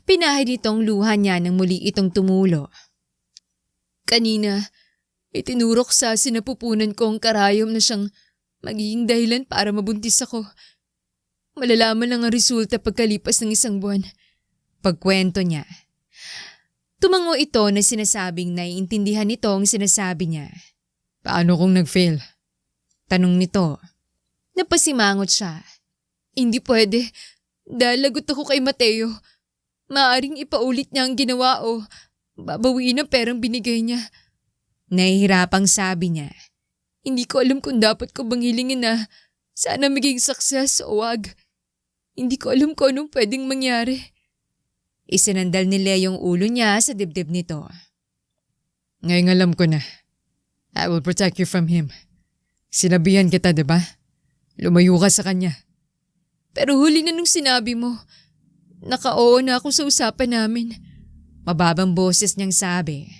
Pinahid nitong luha niya nang muli itong tumulo. Kanina, itinurok sa sinapupunan kong karayom na siyang magiging dahilan para mabuntis ako. Malalaman lang ang resulta pagkalipas ng 1 buwan. Pagkwento niya. Tumango ito na sinasabing naiintindihan nito ang sinasabi niya. Paano kung nag-fail? Tanong nito. Napasimangot siya. Hindi pwede. Dahil lagot ako kay Mateo. Maaring ipaulit niya ang ginawa o babawiin ang perang binigay niya. Nahihirapang sabi niya. Hindi ko alam kung dapat ko bang hilingin na sana maging success o wag. Hindi ko alam kung anong pwedeng mangyari. Isinandal ni Leo yung ulo niya sa dibdib nito. Ngayon alam ko na. I will protect you from him. Sinabihan kita, diba? Lumayo ka sa kanya. Pero huli na nung sinabi mo, naka-oo na ako sa usapan namin. Mababang boses niyang sabi.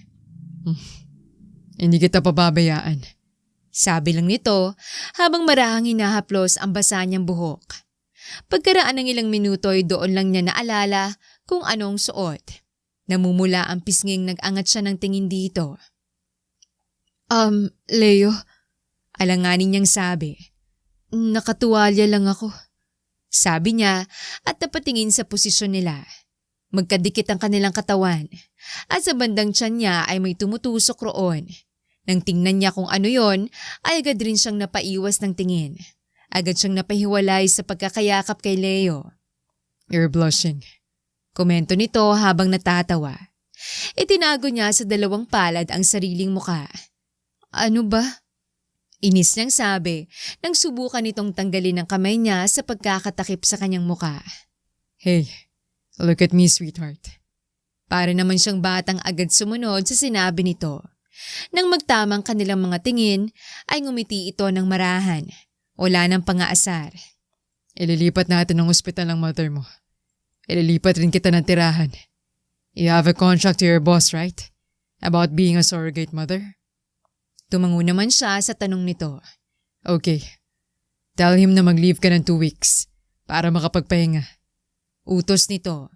Hindi kita pababayaan. Sabi lang nito habang marahang hinahaplos ang basa niyang buhok. Pagkaraan ng ilang minuto ay doon lang niya naalala kung anong suot. Namumula ang pisnging nag-angat siya ng tingin dito. Leo, alanganin niyang sabi. Nakatuwalya lang ako. Sabi niya at napatingin sa posisyon nila. Magkadikit ang kanilang katawan at sa bandang tiyan niya ay may tumutusok roon. Nang tingnan niya kung ano yon, ay agad rin siyang napaiwas ng tingin. Agad siyang napahiwalay sa pagkakayakap kay Leo. You're blushing. Komento nito habang natatawa. Itinago niya sa 2 palad ang sariling muka. Ano ba? Inis niyang sabi nang subukan nitong tanggalin ang kamay niya sa pagkakatakip sa kanyang muka. Hey, look at me, sweetheart. Para naman siyang batang agad sumunod sa sinabi nito. Nang magtamang kanilang mga tingin, ay ngumiti ito ng marahan. Wala ng pangaasar. Ililipat natin ng ospital ang mother mo. ililipat rin kita ng tirahan. You have a contract to your boss, right? About being a surrogate mother? Tumango naman siya sa tanong nito. Okay. Tell him na mag-leave ka ng 2 weeks para makapagpahinga. Utos nito.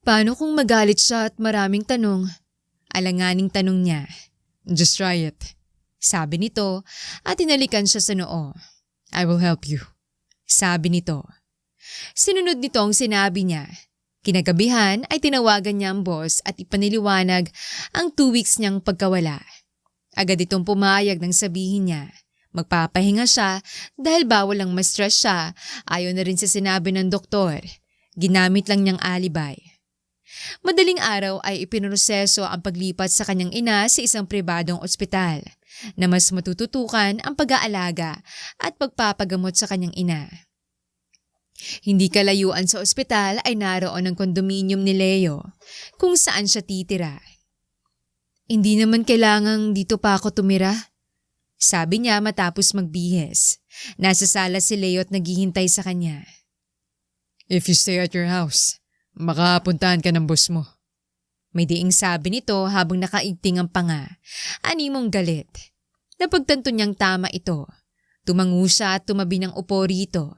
Paano kung magalit siya at maraming tanong? Alanganing tanong niya. Just try it. Sabi nito at tinalikan siya sa noo. I will help you. Sabi nito. Sinunod nito ang sinabi niya. Kinagabihan ay tinawagan niya ang boss at ipaniliwanag ang 2 weeks niyang pagkawala. Agad itong pumayag nang sabihin niya. Magpapahinga siya dahil bawal ang ma-stress siya. Ayaw na rin sa sinabi ng doktor. Ginamit lang niyang alibay. Madaling araw ay ipinroseso ang paglipat sa kanyang ina sa isang pribadong ospital na mas matututukan ang pag-aalaga at pagpapagamot sa kanyang ina. Hindi kalayuan sa ospital ay naroon ang kondominium ni Leo kung saan siya titira. Hindi naman kailangang dito pa ako tumira. Sabi niya matapos magbihis. Nasa sala si Leo at naghihintay sa kanya. If you stay at your house, makapuntahan ka ng boss mo. May diing sabi nito habang nakaigting ang panga. Animong galit. Napagtanto niyang tama ito. Tumango siya at tumabi ng upo rito.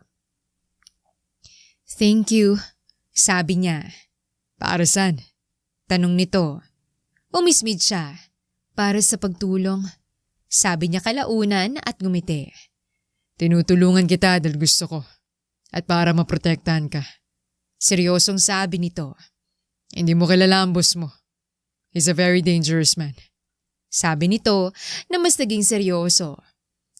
Thank you, sabi niya. Para saan? Tanong nito. Umismid siya. Para sa pagtulong. Sabi niya kalaunan at ngumiti. Tinutulungan kita dahil gusto ko. At para maprotektahan ka. Seryosong sabi nito. Hindi mo kilala ang boss mo. He's a very dangerous man. Sabi nito na mas naging seryoso.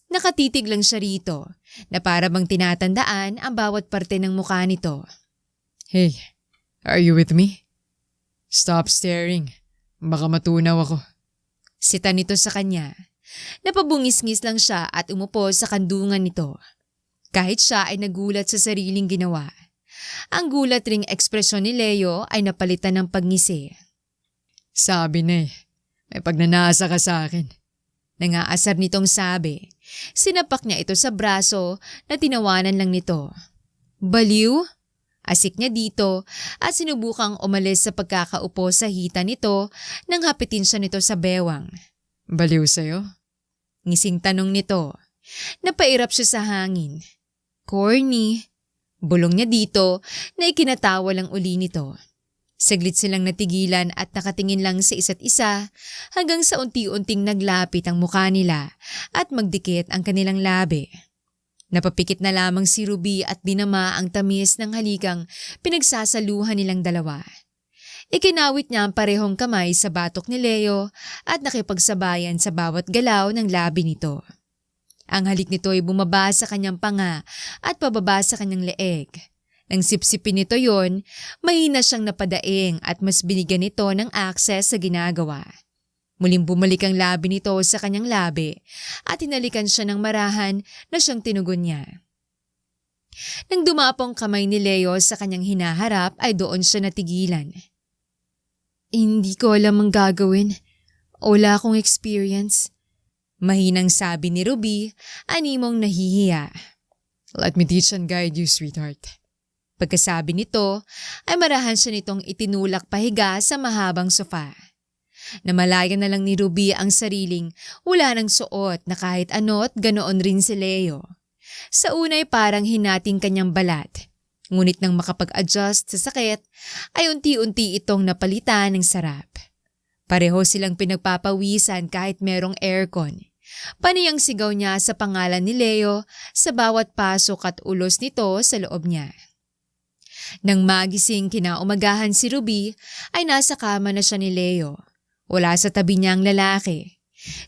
Nakatitig lang siya rito na para bang tinatandaan ang bawat parte ng mukha nito. Hey, are you with me? Stop staring. Baka matunaw ako. Sita nito sa kanya. Napabungis-ngis lang siya at umupo sa kandungan nito. Kahit siya ay nagulat sa sariling ginawa. Ang gulat ring ekspresyon ni Leo ay napalitan ng pagngisi. Sabi na may pagnanasa ka sa akin. Nangaasar nitong sabi. Sinapak niya ito sa braso na tinawanan lang nito. Baliw? Asik niya dito at sinubukang umalis sa pagkakaupo sa hita nito nang hapitin siya nito sa bewang. Baliw sa'yo? Ngising tanong nito. Napairap siya sa hangin. Corny. Bulong niya dito na ikinatawa lang uli nito. Saglit silang natigilan at nakatingin lang sa isa't isa hanggang sa unti-unting naglapit ang mukha nila at magdikit ang kanilang labi. Napapikit na lamang si Ruby at dinama ang tamis ng halikang pinagsasaluhan nilang dalawa. Ikinawit niya ang parehong kamay sa batok ni Leo at nakipagsabayan sa bawat galaw ng labi nito. Ang halik nito ay bumaba sa kanyang panga at pababa sa kanyang leeg. Nang sipsipin nito yon, mahina siyang napadaing at mas binigyan nito ng access sa ginagawa. Muling bumalik ang labi nito sa kanyang labi at hinalikan siya ng marahan na siyang tinugon niya. Nang dumapong kamay ni Leo sa kanyang hinaharap ay doon siya natigilan. Hindi ko alam ang gagawin. Wala akong experience. Mahinang sabi ni Ruby, animong nahihiya. Let me teach and guide you, sweetheart. Pagkasabi nito, ay marahan siya nitong itinulak pahiga sa mahabang sofa. Namalayan na lang ni Ruby ang sariling wala ng suot na kahit ano't ganoon rin si Leo. Sa unay parang hinating kanyang balat. Ngunit nang makapag-adjust sa sakit, ay unti-unti itong napalitan ng sarap. Pareho silang pinagpapawisan kahit merong aircon. Paniyang sigaw niya sa pangalan ni Leo sa bawat pasok at ulos nito sa loob niya. Nang magising kinaumagahan si Ruby, ay nasa kama na siya ni Leo. Wala sa tabi niya ang lalaki.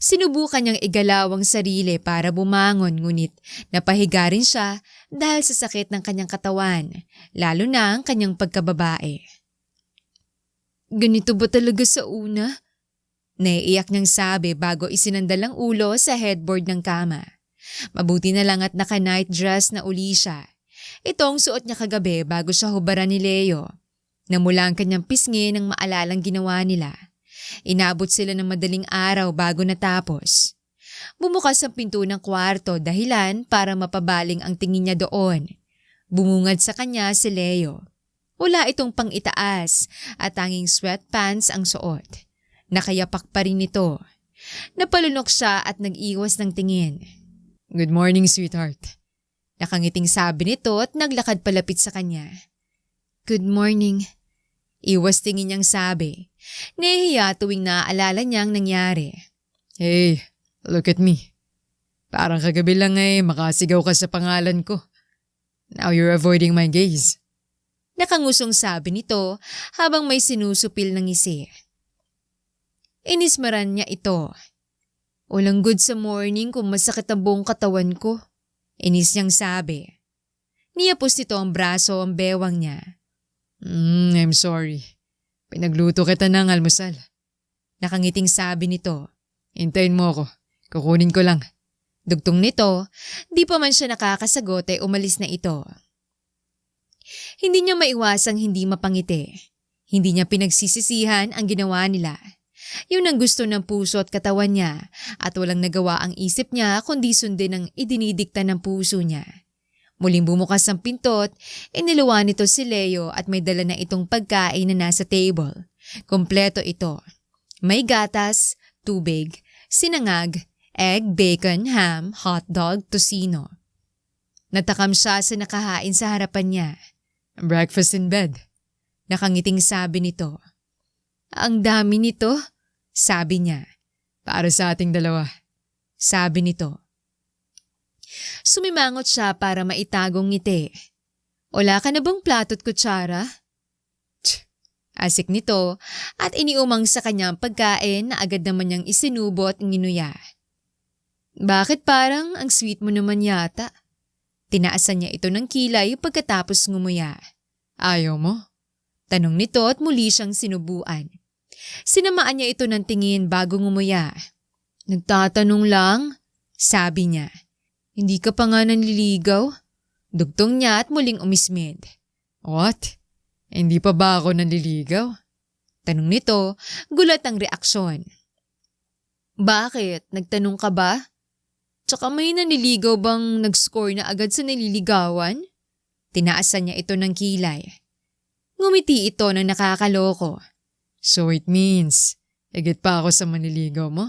Sinubukan niyang igalaw ang sarili para bumangon ngunit napahiga rin siya dahil sa sakit ng kanyang katawan, lalo na ang kanyang pagkababae. Ganito ba talaga sa una? Naiiyak niyang sabi bago isinandal ang ulo sa headboard ng kama. Mabuti na lang at naka-night dress na uli siya. Ito ang suot niya kagabi bago siya hubaran ni Leo. Namula ang kanyang pisngi ng maalalang ginawa nila. Inabot sila ng madaling araw bago natapos. Bumukas ang pinto ng kwarto dahilan para mapabaling ang tingin niya doon. Bumungad sa kanya si Leo. Wala itong pang-itaas at tanging sweatpants ang suot. Nakayapak pa rin ito. Napalunok siya at nag-iwas ng tingin. Good morning, sweetheart. Nakangiting sabi nito at naglakad palapit sa kanya. Good morning. Iwas tingin niyang sabi. Nahihiya tuwing naaalala niyang nangyari. Hey, look at me. Parang kagabi lang makasigaw ka sa pangalan ko. Now you're avoiding my gaze. Nakangusong sabi nito habang may sinusupil ng ngisi. Inismaran niya ito. Walang good sa morning kung masakit ang buong katawan ko. Inis niyang sabi. Niyapos nito ang braso ang bewang niya. I'm sorry. Pinagluto kita ng almusal. Nakangiting sabi nito. Hintayin mo ako. Kukunin ko lang. Dugtong nito, di pa man siya nakakasagot ay umalis na ito. Hindi niya maiwasang hindi mapangiti. Hindi niya pinagsisisihan ang ginawa nila. Yun ang gusto ng puso at katawan niya at walang nagawa ang isip niya kundi sundin ang idinidikta ng puso niya. Muling bumukas ang pintot, iniluwa nito si Leo at may dala na itong pagkain na nasa table. Kompleto ito. May gatas, tubig, sinangag, egg, bacon, ham, hotdog, tocino. Natakam siya sa nakahain sa harapan niya. Breakfast in bed. Nakangiting sabi nito. Ang dami nito, sabi niya. Para sa ating dalawa. Sabi nito. Sumimangot siya para maitagong ngiti. Wala ka na bang plato't kutsara? Asik nito at iniumang sa kanyang pagkain na agad naman niyang isinubo at nginuya. Bakit parang ang sweet mo naman yata? Tinaasan niya ito ng kilay pagkatapos ngumuya. Ayaw mo? Tanong nito at muli siyang sinubuan. Sinamaan niya ito ng tingin bago ngumuya. Nagtatanong lang, sabi niya. Hindi ka pa nga nanliligaw? Dugtong niya at muling umismid. What? Hindi pa ba ako nanliligaw? Tanong nito, gulat ang reaksyon. Bakit? Nagtanong ka ba? Tsaka may nanliligaw bang nag-score na agad sa nililigawan? Tinaasan niya ito ng kilay. Ngumiti ito ng nakakaloko. So it means, higit pa ako sa manliligaw mo?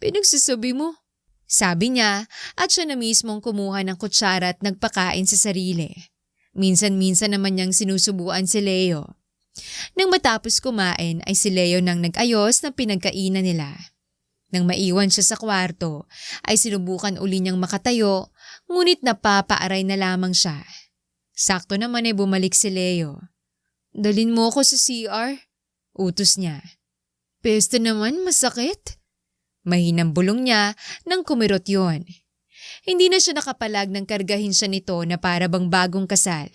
Pinagsasabi mo? Sabi niya at siya na mismong kumuha ng kutsara at nagpakain sa sarili. Minsan-minsan naman niyang sinusubuan si Leo. Nang matapos kumain ay si Leo nang nag-ayos ng pinagkainan nila. Nang maiwan siya sa kwarto ay sinubukan uli niyang makatayo ngunit napapaaray na lamang siya. Sakto naman ay bumalik si Leo. Dalin mo ako sa CR? Utos niya. Peste naman, masakit? Mahinang bulong niya nang kumirot yon. Hindi na siya nakapalag nang kargahin siya nito na para bang bagong kasal.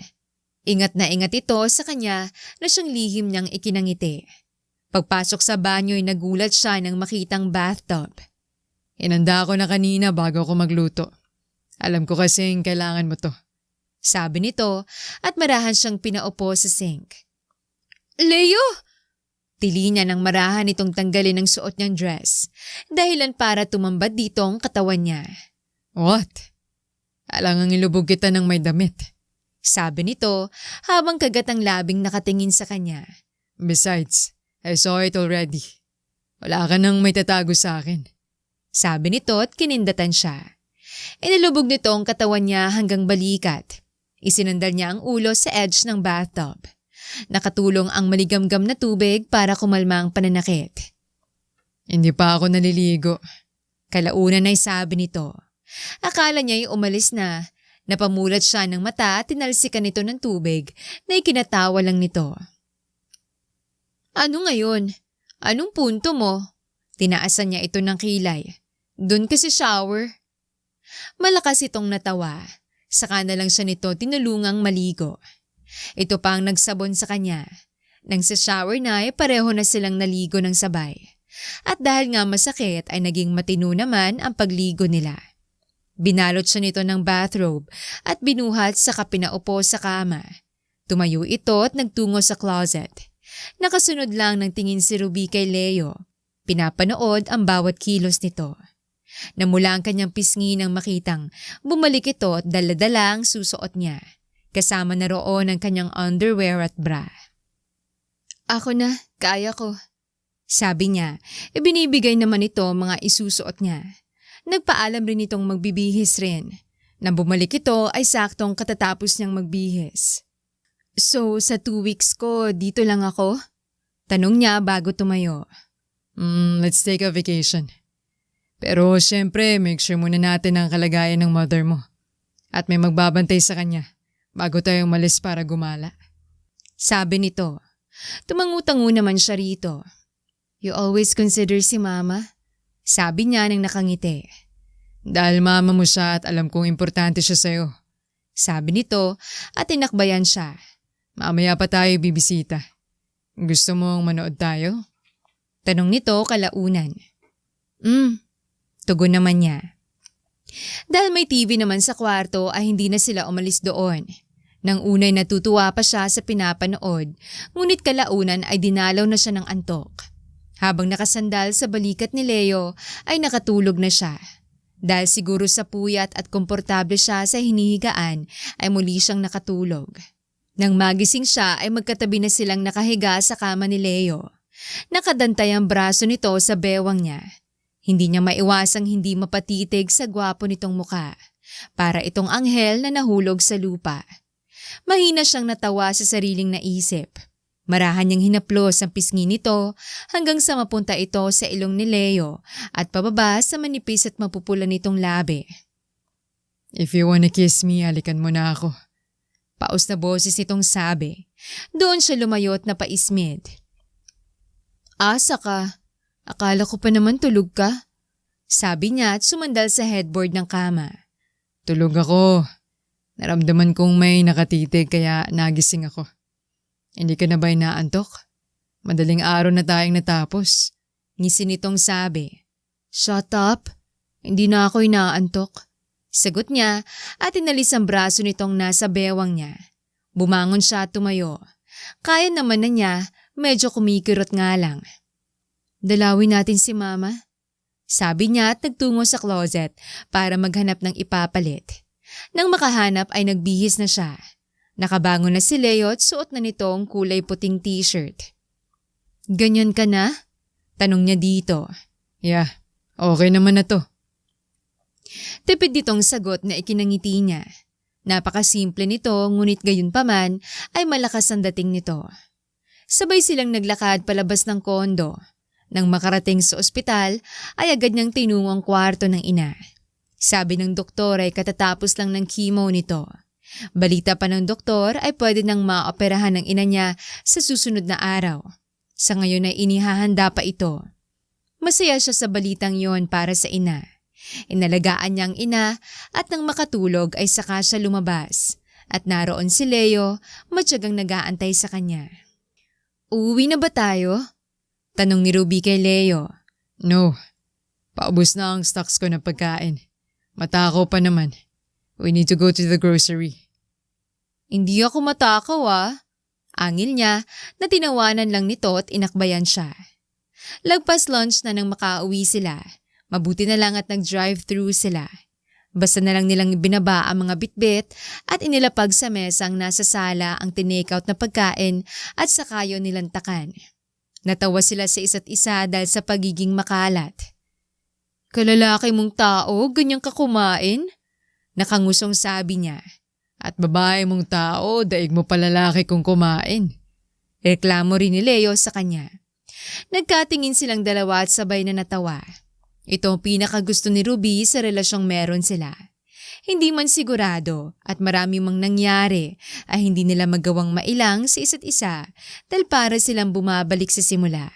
Ingat na ingat ito sa kanya na siyang lihim niyang ikinangiti. Pagpasok sa banyo ay nagulat siya nang makitang bathtub. Inanda ko na kanina bago ako magluto. Alam ko kasing kailangan mo to. Sabi nito at marahan siyang pinaupo sa sink. Leo! Tili niya nang marahan itong tanggalin ang suot niyang dress, dahilan para tumambad dito ang katawan niya. What? Alangang ilubog kita ng may damit. Sabi nito habang kagat ang labing nakatingin sa kanya. Besides, I saw it already. Wala ka nang may tatago sa akin. Sabi nito at kinindatan siya. Inilubog nito ang katawan niya hanggang balikat. Isinandal niya ang ulo sa edge ng bathtub. Nakatulong ang maligamgam na tubig para kumalma ang pananakit. Hindi pa ako naliligo. Kalaunan ay sabi nito. Akala niya ay umalis na. Napamulat siya ng mata at tinalsikan nito ng tubig na ikinatawa lang nito. Ano ngayon? Anong punto mo? Tinaasan niya ito ng kilay. Doon kasi shower. Malakas itong natawa. Saka na lang siya nito tinulungang maligo. Ito pa ang nagsabon sa kanya. Nang sa shower na ay pareho na silang naligo ng sabay. At dahil nga masakit ay naging matino naman ang pagligo nila. Binalot siya nito ng bathrobe at binuhat saka pinaupo sa kama. Tumayo ito at nagtungo sa closet. Nakasunod lang ng tingin si Ruby kay Leo. Pinapanood ang bawat kilos nito. Namula ang kanyang pisngi nang makitang bumalik ito at dala-dala ang susuot niya. Kasama na roon ang kanyang underwear at bra. Ako na, kaya ko. Sabi niya, ibinibigay naman ito mga isusuot niya. Nagpaalam rin itong magbibihis rin. Nang bumalik ito ay saktong katatapos niyang magbihis. So sa 2 weeks ko, dito lang ako? Tanong niya bago tumayo. Let's take a vacation. Pero syempre, make sure muna natin ang kalagayan ng mother mo. At may magbabantay sa kanya bago tayo umalis para gumala. Sabi nito. Tumangutango naman siya rito. You always consider si mama? Sabi niya nang nakangiti. Dahil mama mo siya at alam kong importante siya sa'yo. Sabi nito at tinakbayan siya. Mamaya pa tayo bibisita. Gusto mong manood tayo? Tanong nito kalaunan. Tugon naman niya. Dahil may TV naman sa kwarto ay hindi na sila umalis doon. Nang unay natutuwa pa siya sa pinapanood, ngunit kalaunan ay dinalaw na siya ng antok. Habang nakasandal sa balikat ni Leo ay nakatulog na siya. Dahil siguro sa puyat at komportable siya sa hinihigaan ay muli siyang nakatulog. Nang magising siya ay magkatabi na silang nakahiga sa kama ni Leo. Nakadantay ang braso nito sa bewang niya. Hindi niya maiwasang hindi mapatitig sa gwapo nitong muka. Para itong anghel na nahulog sa lupa. Mahina siyang natawa sa sariling naisip. Marahan niyang hinaplos ang pisngi nito hanggang sa mapunta ito sa ilong ni Leo at pababa sa manipis at mapupula nitong labi. If you wanna kiss me, halikan mo na ako. Paus na boses nitong sabi. Doon siya lumayot na paismid. Asa ka? Akala ko pa naman tulog ka. Sabi niya at sumandal sa headboard ng kama. Tulog ako. Naramdaman kong may nakatitig kaya nagising ako. Hindi ka na ba inaantok? Madaling araw na tayong natapos. Ngisi nitong sabi. Shut up. Hindi na ako inaantok. Sagot niya at inalis ang braso nitong nasa bewang niya. Bumangon siya at tumayo. Kaya naman na niya, medyo kumikirot nga lang. Dalawin natin si mama. Sabi niya at nagtungo sa closet para maghanap ng ipapalit. Nang makahanap ay nagbihis na siya. Nakabangon na si Leo at suot na nitong kulay puting t-shirt. Ganyan ka na? Tanong niya dito. Yeah, okay naman na to. Tipid ditong sagot na ikinangiti niya. Napakasimple nito ngunit gayunpaman ay malakas ang dating nito. Sabay silang naglakad palabas ng kondo. Nang makarating sa ospital ay agad niyang tinungo ang kwarto ng ina. Sabi ng doktor ay katatapos lang ng chemo nito. Balita pa ng doktor ay pwede nang maoperahan ng ina niya sa susunod na araw. Sa ngayon ay inihahanda pa ito. Masaya siya sa balitang yon para sa ina. Inalagaan niya ang ina at nang makatulog ay saka siya lumabas. At naroon si Leo, matyagang nag-aantay sa kanya. Uuwi na ba tayo? Tanong ni Ruby kay Leo. No, paubos na ang stocks ko ng pagkain. Matakaw pa naman. We need to go to the grocery. Hindi ako matakaw Angil niya na tinawanan lang nito at inakbayan siya. Lagpas lunch na nang makauwi sila. Mabuti na lang at nag-drive-thru sila. Basta na lang nilang binaba ang mga bitbit at inilapag sa mesang nasa sala ang tinake-out na pagkain at saka yun nilantakan. Natawa sila sa isa't isa dahil sa pagiging makalat. Kalalaki mong tao, ganyan ka kumain? Nakangusong sabi niya. At babae mong tao, daig mo palalaki kung kumain. Reklamo rin ni Leo sa kanya. Nagkatingin silang dalawa at sabay na natawa. Ito ang pinakagusto ni Ruby sa relasyong meron sila. Hindi man sigurado at marami mang nangyari ay hindi nila magawang mailang sa isa't isa dahil para silang bumabalik sa simula.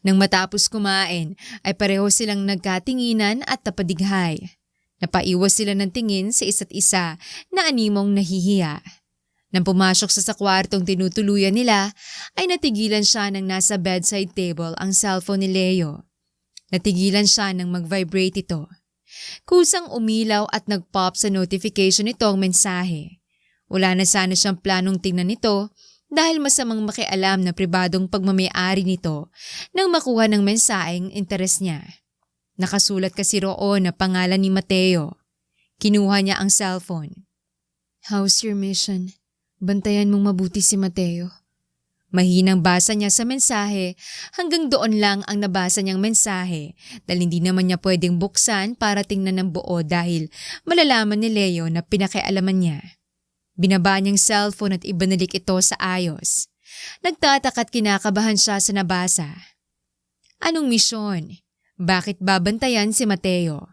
Nang matapos kumain ay pareho silang nagkatinginan at napadighay. Napaiwas sila ng tingin sa isa't isa na animong nahihiya. Nang pumasok sa kwartong tinutuluyan nila ay natigilan siya nang nasa bedside table ang cellphone ni Leo. Natigilan siya nang mag-vibrate ito. Kusang umilaw at nag-pop sa notification nito ang mensahe. Wala na sana siyang planong tingnan nito dahil masamang makialam na pribadong pagmamayari nito nang makuha ng mensaheng interes niya. Nakasulat kasi roon na pangalan ni Mateo. Kinuha niya ang cellphone. How's your mission? Bantayan mong mabuti si Mateo. Mahinang basa niya sa mensahe, hanggang doon lang ang nabasa niyang mensahe dahil hindi naman niya pwedeng buksan para tingnan ng buo dahil malalaman ni Leo na pinakialaman niya. Binaba niyang cellphone at ibinalik ito sa ayos. Nagtataka at kinakabahan siya sa nabasa. Anong misyon? Bakit babantayan si Mateo?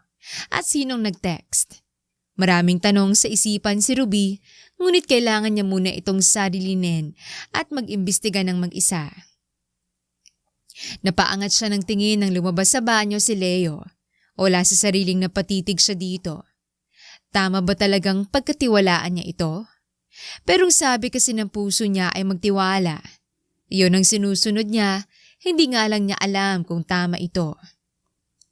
At sinong nag-text? Maraming tanong sa isipan si Ruby, ngunit kailangan niya muna itong sarilinin at mag-imbestiga ng mag-isa. Napaangat siya ng tingin nang lumabas sa banyo si Leo. Wala sa sariling napatitig siya dito. Tama ba talagang pagkatiwalaan niya ito? Pero sabi kasi ng puso niya ay magtiwala. Iyon ang sinusunod niya, hindi nga lang niya alam kung tama ito.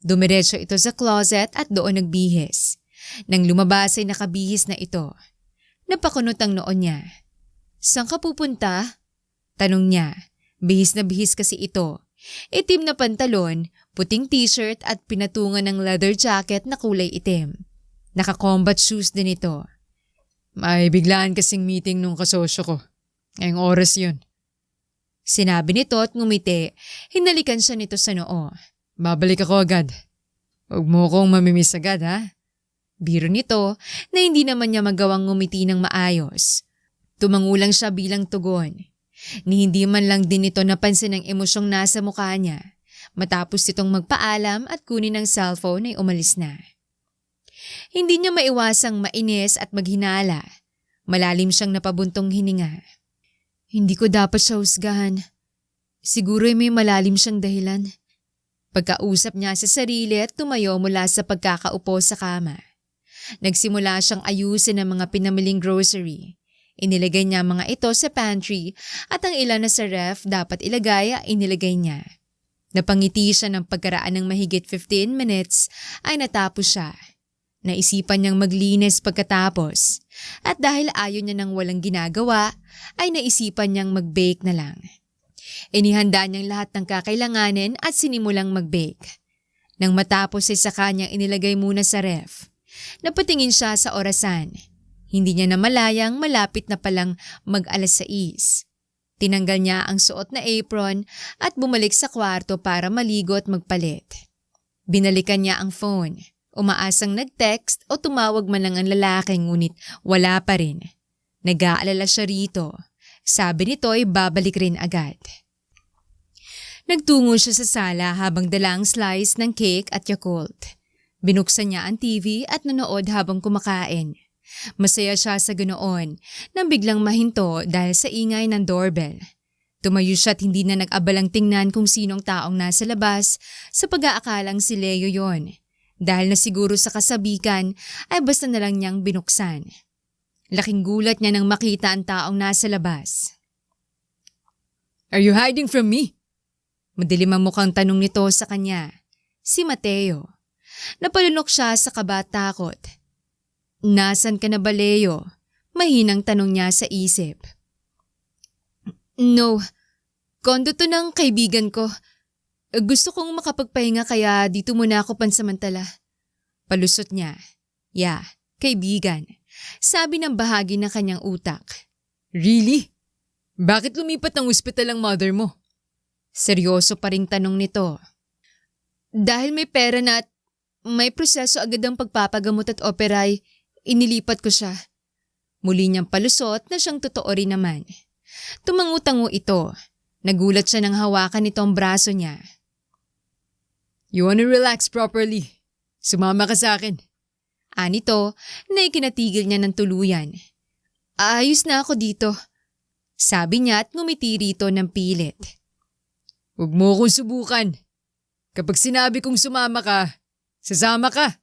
Dumiretso ito sa closet at doon nagbihis. Nang lumabas ay nakabihis na ito. Napakunot ang noon niya. Saan ka pupunta? Tanong niya. Bihis na bihis kasi ito. Itim na pantalon, puting t-shirt at pinatungan ng leather jacket na kulay itim. Naka-combat shoes din ito. May biglaan kasing meeting nung kasosyo ko. Ngayong oras yun. Sinabi nito at ngumiti. Hinalikan siya nito sa noo. Babalik ako agad. Huwag mo kong mamimiss agad ha? Biro nito na hindi naman niya magawang ngumiti ng maayos. Tumangulang siya bilang tugon. Ni hindi man lang din ito napansin ang emosyong nasa mukha niya. Matapos itong magpaalam at kunin ang cellphone ay umalis na. Hindi niya maiwasang mainis at maghinala. Malalim siyang napabuntong hininga. Hindi ko dapat siya husgahan. Siguro ay may malalim siyang dahilan. Pagkausap niya sa sarili at tumayo mula sa pagkakaupo sa kama. Nagsimula siyang ayusin ang mga pinamiling grocery. Inilagay niya mga ito sa pantry at ang ilan na sa ref dapat ilagay ay inilagay niya. Napangiti siya ng pagkaraan ng mahigit 15 minutes ay natapos siya. Naisipan niyang maglinis pagkatapos at dahil ayaw niya ng walang ginagawa ay naisipan niyang mag-bake na lang. Inihanda niyang lahat ng kakailanganin at sinimulang mag-bake. Nang matapos ay saka niyang inilagay muna sa ref. Napatingin siya sa orasan. Hindi niya namalayang malapit na palang mag-alas 6. Tinanggal niya ang suot na apron at bumalik sa kwarto para maligo at magpalit. Binalikan niya ang phone. Umaasang nag-text o tumawag man lang ang lalaki ngunit wala pa rin. Nag-aalala siya rito. Sabi nito ay babalik rin agad. Nagtungo siya sa sala habang dala ang slice ng cake at Yakult. Binuksan niya ang TV at nanood habang kumakain. Masaya siya sa ganoon nang biglang mahinto dahil sa ingay ng doorbell. Tumayo siya at hindi na nag-abalang tingnan kung sinong taong nasa labas sa pag-aakalang si Leo yon. Dahil na siguro sa kasabikan ay basta na lang niyang binuksan. Laking gulat niya nang makita ang taong nasa labas. Are you hiding from me? Madilim ang mukhang tanong nito sa kanya. Si Mateo. Napalunok siya sa kaba at takot. Nasaan ka na ba, Leo? Mahinang tanong niya sa isip. No, kondo to ng kaibigan ko. Gusto kong makapagpahinga kaya dito muna ako pansamantala. Palusot niya. Kaibigan. Sabi ng bahagi ng kanyang utak. Really? Bakit lumipat ng ospital ang mother mo? Seryoso pa ring tanong nito. Dahil may pera na at may proseso agad ang pagpapagamot at operay, inilipat ko siya. Muli niyang palusot na siyang totoo rin naman. Tumangutango ito. Nagulat siya nang hawakan nito ang braso niya. You wanna relax properly? Sumama ka sa akin. Anito na ikinatigil niya ng tuluyan. Ayos na ako dito. Sabi niya at ngumiti rito ng pilit. Huwag mo akong subukan. Kapag sinabi kong sumama ka, sasama ka.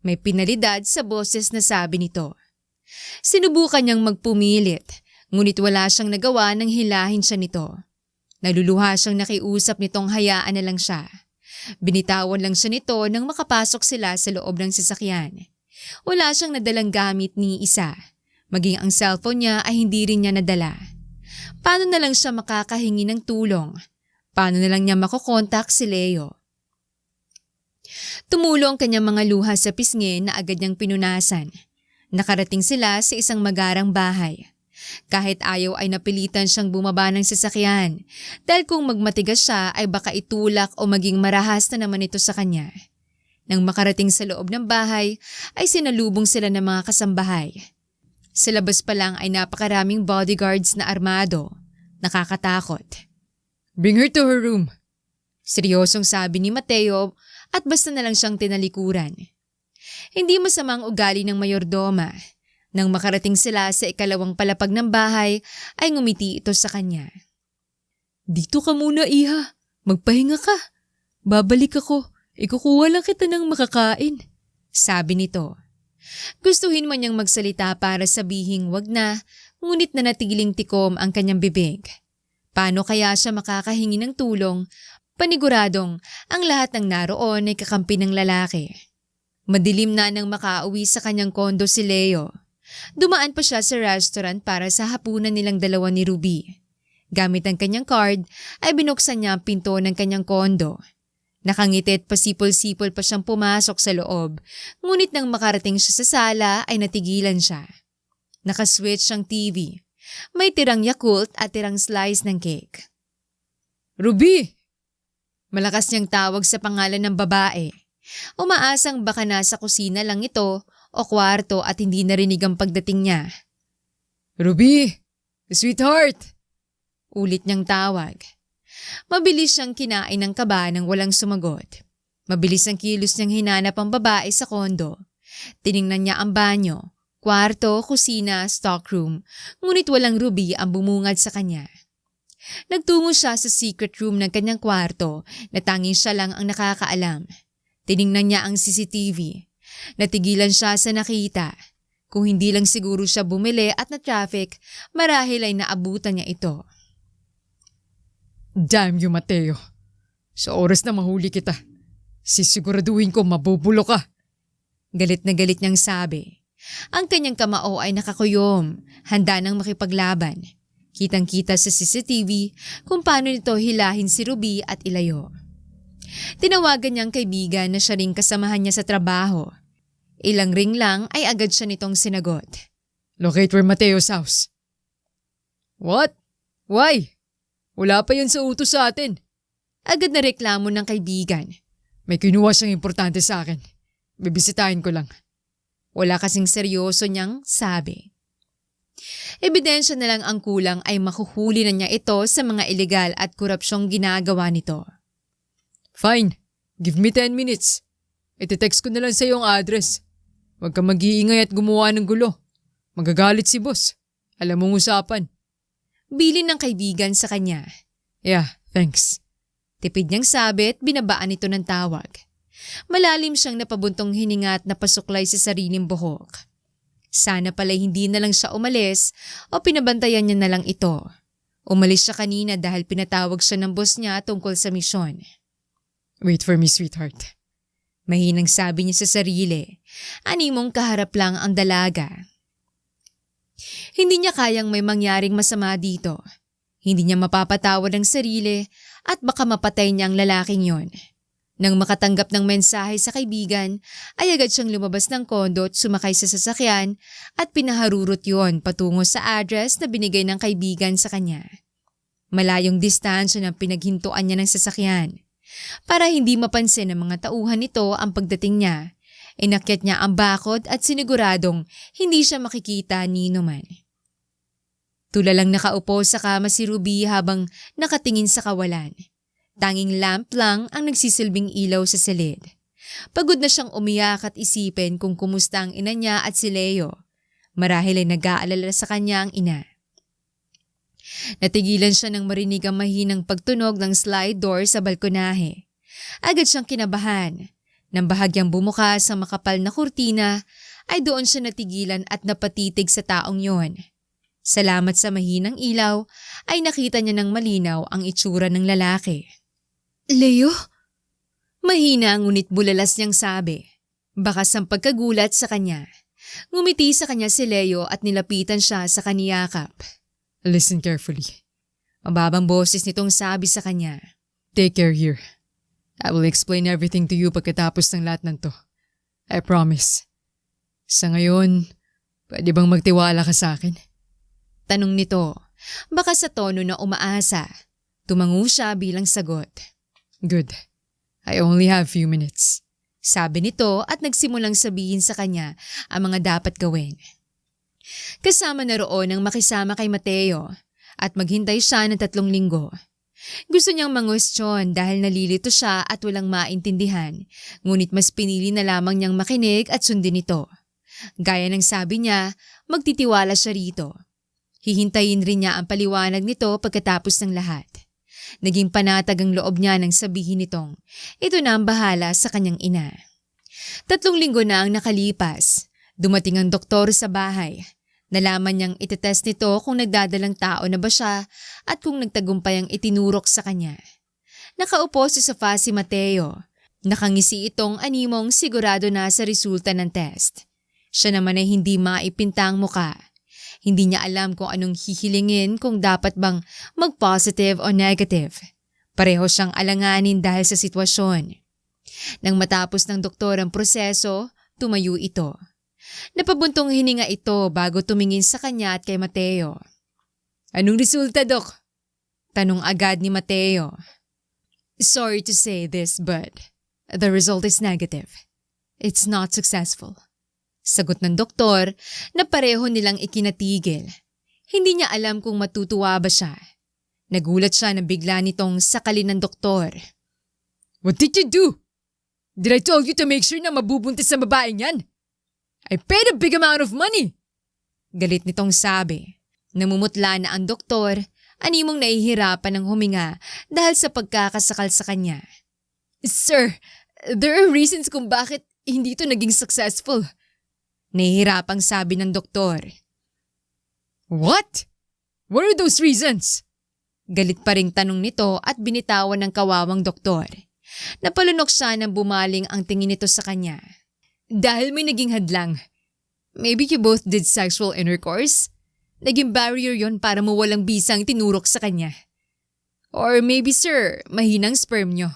May pinalidad sa boses na sabi nito. Sinubukan niyang magpumilit, ngunit wala siyang nagawa nang hilahin siya nito. Naluluha siyang nakiusap nitong hayaan na lang siya. Binitawan lang siya nito nang makapasok sila sa loob ng sasakyan. Wala siyang nadalang gamit ni isa. Maging ang cellphone niya ay hindi rin niya nadala. Paano na lang siya makakahingi ng tulong? Paano na lang niya makokontak si Leo? Tumulo ang kanyang mga luha sa pisngi na agad niyang pinunasan. Nakarating sila sa isang magarang bahay. Kahit ayaw ay napilitan siyang bumaba ng sasakyan dahil kung magmatigas siya ay baka itulak o maging marahas na naman ito sa kanya. Nang makarating sa loob ng bahay ay sinalubong sila ng mga kasambahay. Sa labas pa lang ay napakaraming bodyguards na armado. Nakakatakot. Bring her to her room. Seryosong sabi ni Mateo at basta na lang siyang tinalikuran. Hindi masamang ugali ng mayordoma. Nang makarating sila sa ikalawang palapag ng bahay, ay ngumiti ito sa kanya. Dito ka muna, iha. Magpahinga ka. Babalik ako. Ikukuha lang kita ng makakain. Sabi nito. Gustuhin man niyang magsalita para sabihing wag na, ngunit nanatiling tikom ang kanyang bibig. Paano kaya siya makakahingi ng tulong? Paniguradong ang lahat ng naroon ay kakampi ng lalaki. Madilim na nang makauwi sa kanyang kondo si Leo. Dumaan pa siya sa restaurant para sa hapunan nilang dalawa ni Ruby. Gamit ang kanyang card ay binuksan niya ang pinto ng kanyang kondo. Nakangiti at pasipol-sipol pa siyang pumasok sa loob, ngunit nang makarating siya sa sala ay natigilan siya. Nakaswitch ang TV. May tirang Yakult at tirang slice ng cake. Ruby! Malakas niyang tawag sa pangalan ng babae. Umaasang baka nasa kusina lang ito o kwarto at hindi narinig ang pagdating niya. Ruby! Sweetheart! Ulit niyang tawag. Mabilis siyang kinain ng kaba nang walang sumagot. Mabilis ang kilos niyang hinanap ang babae sa kondo. Tiningnan niya ang banyo, kwarto, kusina, stockroom, ngunit walang Ruby ang bumungad sa kanya. Nagtungo siya sa secret room ng kanyang kwarto na tanging siya lang ang nakakaalam. Tiningnan niya ang CCTV. Natigilan siya sa nakita. Kung hindi lang siguro siya bumili at na-traffic, marahil ay naabutan niya ito. Damn you, Mateo. Sa oras na mahuli kita, sisiguraduhin ko mabubulo ka. Galit na galit niyang sabi. Ang kanyang kamao ay nakakuyom, handa nang makipaglaban. Kitang-kita sa CCTV kung paano nito hilahin si Ruby at ilayo. Tinawagan niyang kaibigan na siya ring kasamahan niya sa trabaho. Ilang ring lang ay agad siya nitong sinagot. Locate where Mateo's house. What? Why? Wala pa yun sa utos sa atin. Agad na reklamo ng kaibigan. May kinuha siyang importante sa akin. Bibisitahin ko lang. Wala kasing seryoso niyang sabi. Ebidensya na lang ang kulang ay makuhuli na niya ito sa mga ilegal at korupsyong ginagawa nito. Fine. Give me 10 minutes. Iti-text ko na lang sa iyo ang address. Huwag kang mag-iingay at gumawa ng gulo. Magagalit si boss. Alam mong usapan. Bilin ng kaibigan sa kanya. Yeah, thanks. Tipid niyang sabi at binabaan ito ng tawag. Malalim siyang napabuntong hininga at napasuklay sa sariling buhok. Sana pala hindi na lang siya umalis o pinabantayan niya na lang ito. Umalis siya kanina dahil pinatawag siya ng boss niya tungkol sa misyon. Wait for me, sweetheart. Mahinang sabi niya sa sarili. Animong kaharap lang ang dalaga. Hindi niya kayang may mangyaring masama dito. Hindi niya mapapatawad ang sarili at baka mapatay niya ang lalaking yon. Nang makatanggap ng mensahe sa kaibigan, ay agad siyang lumabas ng kondo at sumakay sa sasakyan at pinaharurot yon patungo sa address na binigay ng kaibigan sa kanya. Malayong distansya ng pinaghintuan niya ng sasakyan. Para hindi mapansin ng mga tauhan nito ang pagdating niya, inakyat niya ang bakod at siniguradong hindi siya makikita ni numan. Tulalang nakaupo sa kama si Ruby habang nakatingin sa kawalan. Tanging lamp lang ang nagsisilbing ilaw sa silid. Pagod na siyang umiyak at isipin kung kumusta ang ina niya at si Leo. Marahil ay nag-aalala sa kanya ang ina. Natigilan siya nang marinig ang mahinang pagtunog ng slide door sa balkonahe. Agad siyang kinabahan. Nang bahagyang bumukas ang makapal na kurtina, ay doon siya natigilan at napatitig sa taong yon. Salamat sa mahinang ilaw, ay nakita niya ng malinaw ang itsura ng lalaki. Leo? Mahina ngunit bulalas niyang sabi. Bakas ang pagkagulat sa kanya. Ngumiti sa kanya si Leo at nilapitan siya sa kaniyakap. Listen carefully. Mababang boses nitong sabi sa kanya. Take care here. I will explain everything to you pagkatapos ng lahat ng to. I promise. Sa ngayon, Pwede bang magtiwala ka sa akin? Tanong nito, baka sa tono na umaasa. Tumango siya bilang sagot. Good. I only have few minutes. Sabi nito at nagsimulang sabihin sa kanya ang mga dapat gawin. Kasama na roon ang makisama kay Mateo at maghintay siya ng 3 linggo. Gusto niyang mangwestiyon dahil nalilito siya at walang maintindihan, ngunit mas pinili na lamang niyang makinig at sundin ito. Gaya ng sabi niya, magtitiwala siya rito. Hihintayin rin niya ang paliwanag nito pagkatapos ng lahat. Naging panatag ang loob niya nang sabihin nitong, ito na ang bahala sa kanyang ina. 3 linggo na ang nakalipas. Dumating ang doktor sa bahay. Nalaman niyang itetest nito kung nagdadalang tao na ba siya at kung nagtagumpay ang itinurok sa kanya. Nakaupo sa sofa si Mateo. Nakangisi itong animong sigurado na sa resulta ng test. Siya naman ay hindi maipinta ang muka. Hindi niya alam kung anong hihilingin kung dapat bang mag-positive o negative. Pareho siyang alanganin dahil sa sitwasyon. Nang matapos ng doktor ang proseso, tumayo ito. Napabuntong hininga ito bago tumingin sa kanya at kay Mateo. Anong resulta, Dok? Tanong agad ni Mateo. Sorry to say this, but the result is negative. It's not successful. Sagot ng doktor na pareho nilang ikinatigil. Hindi niya alam kung matutuwa ba siya. Nagulat siya na bigla nitong sakalin ng doktor. What did you do? Did I tell you to make sure na mabubuntis sa babaeng yan? I paid a big amount of money. Galit nitong sabi. Namumutla na ang doktor, animong nahihirapan ng huminga dahil sa pagkakasakal sa kanya. Sir, there are reasons kung bakit hindi ito naging successful. Nahihirapang sabi ng doktor. What? What are those reasons? Galit pa ring tanong nito at binitawan ng kawawang doktor. Napalunok siya nang bumaling ang tingin nito sa kanya. Dahil may naging hadlang. Maybe you both did sexual intercourse? Naging barrier yon para mawalang bisang tinurok sa kanya. Or maybe sir, mahinang sperm nyo.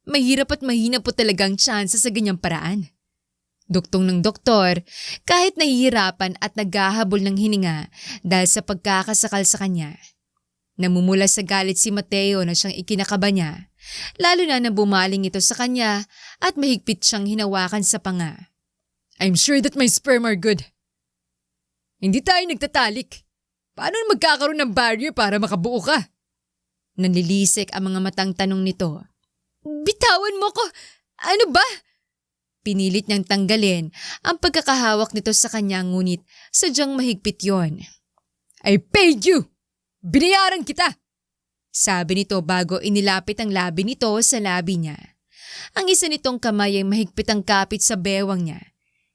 Mahirap at mahina po talagang tsansa sa ganyang paraan. Duktong ng doktor, kahit nahihirapan at naghahabol ng hininga dahil sa pagkakasakal sa kanya. Namumula sa galit si Mateo na siyang ikinakaba niya, lalo na nang bumaling ito sa kanya at mahigpit siyang hinawakan sa panga. I'm sure that my sperm are good. Hindi tayo nagtatalik. Paano magkakaroon ng barrier para makabuo ka? Nanlilisik ang mga matang tanong nito. Bitawan mo ko! Ano ba? Pinilit niyang tanggalin ang pagkakahawak nito sa kanya ngunit sadyang mahigpit yon. I paid you! Binayaran kita! Sabi nito bago inilapit ang labi nito sa labi niya. Ang isa nitong kamay ay mahigpit ang kapit sa bewang niya.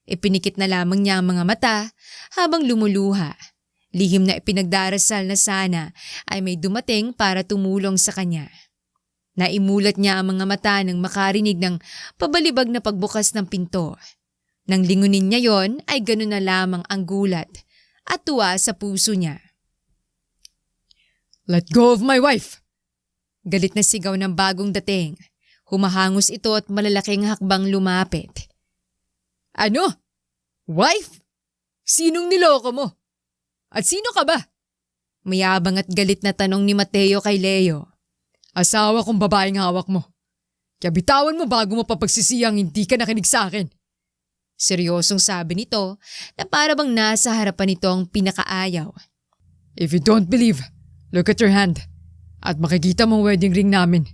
Ipinikit na lamang niya ang mga mata habang lumuluha. Lihim na ipinagdarasal na sana ay may dumating para tumulong sa kanya. Naimulat niya ang mga mata nang makarinig ng pabalibag na pagbukas ng pinto. Nang lingunin niya yon ay gano'n na lamang ang gulat at tuwa sa puso niya. Let go of my wife! Galit na sigaw ng bagong dating. Humahangos ito at malalaking hakbang lumapit. Ano? Wife? Sinong niloko mo? At sino ka ba? Mayabang at galit na tanong ni Mateo kay Leo. Asawa kong babaeng hawak mo. Kaya bitawan mo bago mo papagsisiyang hindi ka nakinig sa akin. Seryosong sabi nito na para bang nasa harapan nito ang pinakaayaw. If you don't believe, look at your hand at makikita mong wedding ring namin.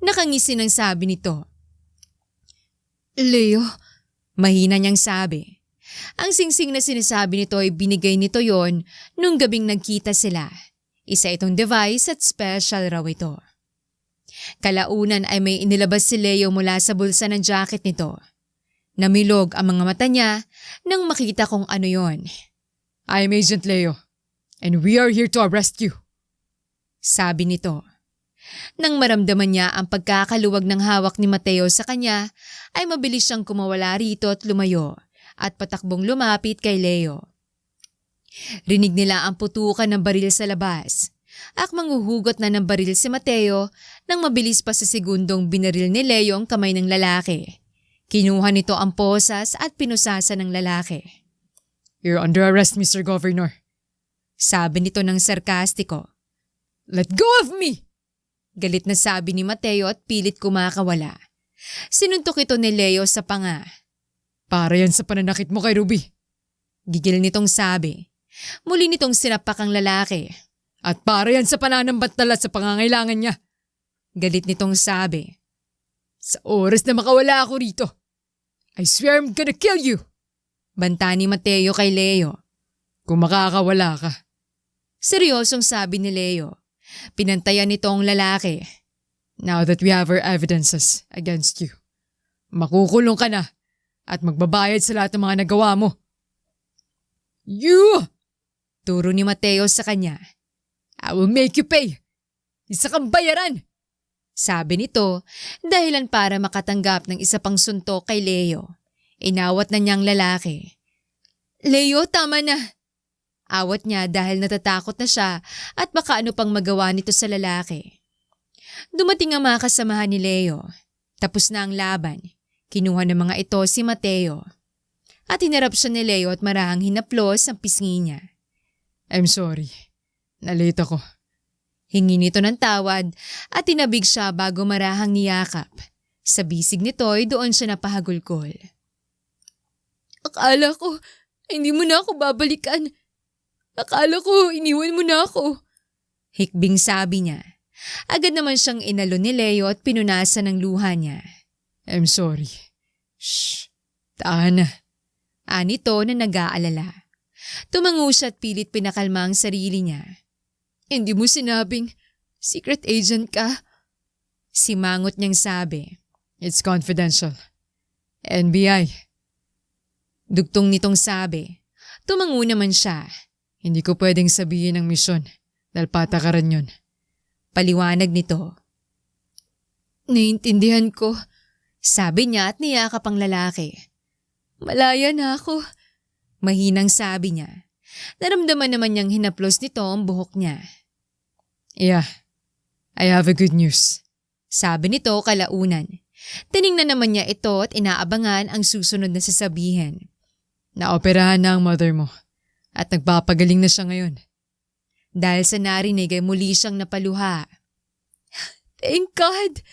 Nakangisi ng sabi nito. Leo, mahina niyang sabi. Ang singsing na sinasabi nito ay binigay nito yon nung gabing nagkita sila. Isa itong device at special raw ito. Kalaunan ay may inilabas si Leo mula sa bulsa ng jacket nito. Namilog ang mga mata niya nang makita kung ano yon. I'm Agent Leo and we are here to arrest you. Sabi nito. Nang maramdaman niya ang pagkakaluwag ng hawak ni Mateo sa kanya, ay mabilis siyang kumawala rito at lumayo at patakbong lumapit kay Leo. Rinig nila ang putukan ng baril sa labas. Akmang uhugot na ng baril si Mateo nang mabilis pa sa segundong binaril ni Leo ang kamay ng lalaki. Kinuha nito ang posas at pinusasa ng lalaki. You're under arrest, Mr. Governor. Sabi nito ng sarkastiko. Let go of me! Galit na sabi ni Mateo at pilit kumakawala. Sinuntok ito ni Leo sa panga. Para yan sa pananakit mo kay Ruby. Gigil nitong sabi. Muli nitong sinapak ang lalaki. At para yan sa pananambatala sa pangangailangan niya. Galit nitong sabi. Sa oras na makawala ako rito, I swear I'm gonna kill you! Banta ni Mateo kay Leo. Kung makakawala ka. Seryosong sabi ni Leo. Pinantayan nito ang lalaki. Now that we have our evidences against you, makukulong ka na at magbabayad sa lahat ng mga nagawa mo. You! Turo ni Mateo sa kanya. I will make you pay! Isa kang bayaran! Sabi nito, dahilan para makatanggap ng isa pang suntok kay Leo. Inawat na niyang lalaki. Leo, tama na! Awat niya dahil natatakot na siya at baka ano pang magawa nito sa lalaki. Dumating ang mga kasamahan ni Leo. Tapos na ang laban. Kinuha ng mga ito si Mateo. At hinarap siya ni Leo at marahang hinaplos ang pisngi niya. I'm sorry. Nalate ako. Hingi nito ng tawad at tinabig siya bago marahang niyakap. Sa bisig nito'y doon siya napahagulgol. Akala ko, hindi mo na ako babalikan. Akala ko, iniwan mo na ako. Hikbing sabi niya. Agad naman siyang inalo ni Leo at pinunasan ng luha niya. I'm sorry. Shh, tahan na. Anito na nag-aalala. Tumango siya at pilit pinakalma ang sarili niya. Hindi mo sinabing secret agent ka? Simangot niyang sabi. It's confidential. NBI. Dugtong nitong sabi. Tumango naman siya. Hindi ko pwedeng sabihin ang misyon dahil patakaran yun. Paliwanag nito. Naiintindihan ko. Sabi niya at niyakap ang lalaki. Malaya na ako. Mahinang sabi niya. Naramdaman naman niyang hinaplos nito ang buhok niya. Yeah, I have a good news. Sabi nito kalaunan. Tiningnan naman niya ito at inaabangan ang susunod na sasabihin. Naoperahan na ang mother mo. At nagpapagaling na siya ngayon. Dahil sa narinig ay muli siyang napaluha. Thank God!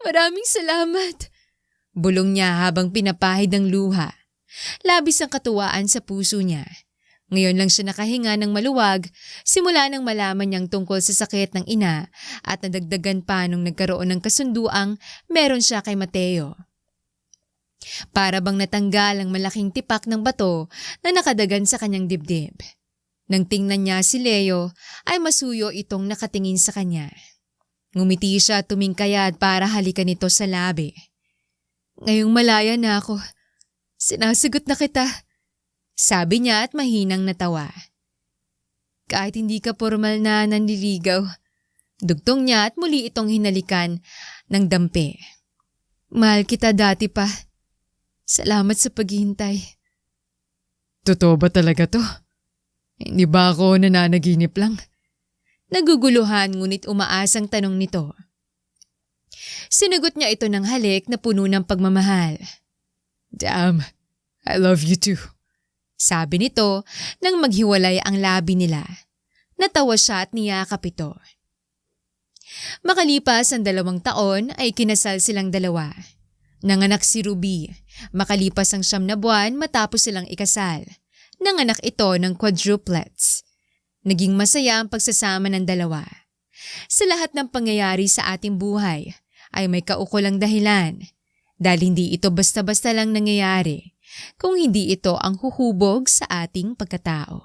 Maraming salamat! Bulong niya habang pinapahid ang luha. Labis ang katuwaan sa puso niya. Ngayon lang siya nakahinga ng maluwag simula nang malaman niyang tungkol sa sakit ng ina at nadagdagan pa nung nagkaroon ng kasunduang meron siya kay Mateo. Para bang natanggal ang malaking tipak ng bato na nakadagan sa kanyang dibdib. Nang tingnan niya si Leo ay masuyo itong nakatingin sa kanya. Ngumiti siya at tumingkayad para halikan nito sa labi. Ngayong malaya na ako. Sinasagot na kita. Sabi niya at mahinang natawa. Kahit hindi ka formal na nanliligaw. Dugtong niya at muli itong hinalikan ng dampi. Mahal kita dati pa. Salamat sa paghihintay. Totoo ba talaga to? Hindi ba ako nananaginip lang? Naguguluhan ngunit umaasang tanong nito. Sinagot niya ito ng halik na puno ng pagmamahal. Damn, I love you too. Sabi nito nang maghiwalay ang labi nila. Natawa siya at niyakap ito. Makalipas ang 2 taon ay kinasal silang dalawa. Nanganak si Ruby. Makalipas ang 9 na buwan matapos silang ikasal. Nanganak ito ng quadruplets. Naging masaya ang pagsasama ng dalawa. Sa lahat ng pangyayari sa ating buhay ay may kaukulang dahilan. Dahil hindi ito basta-basta lang nangyayari kung hindi ito ang huhubog sa ating pagkatao.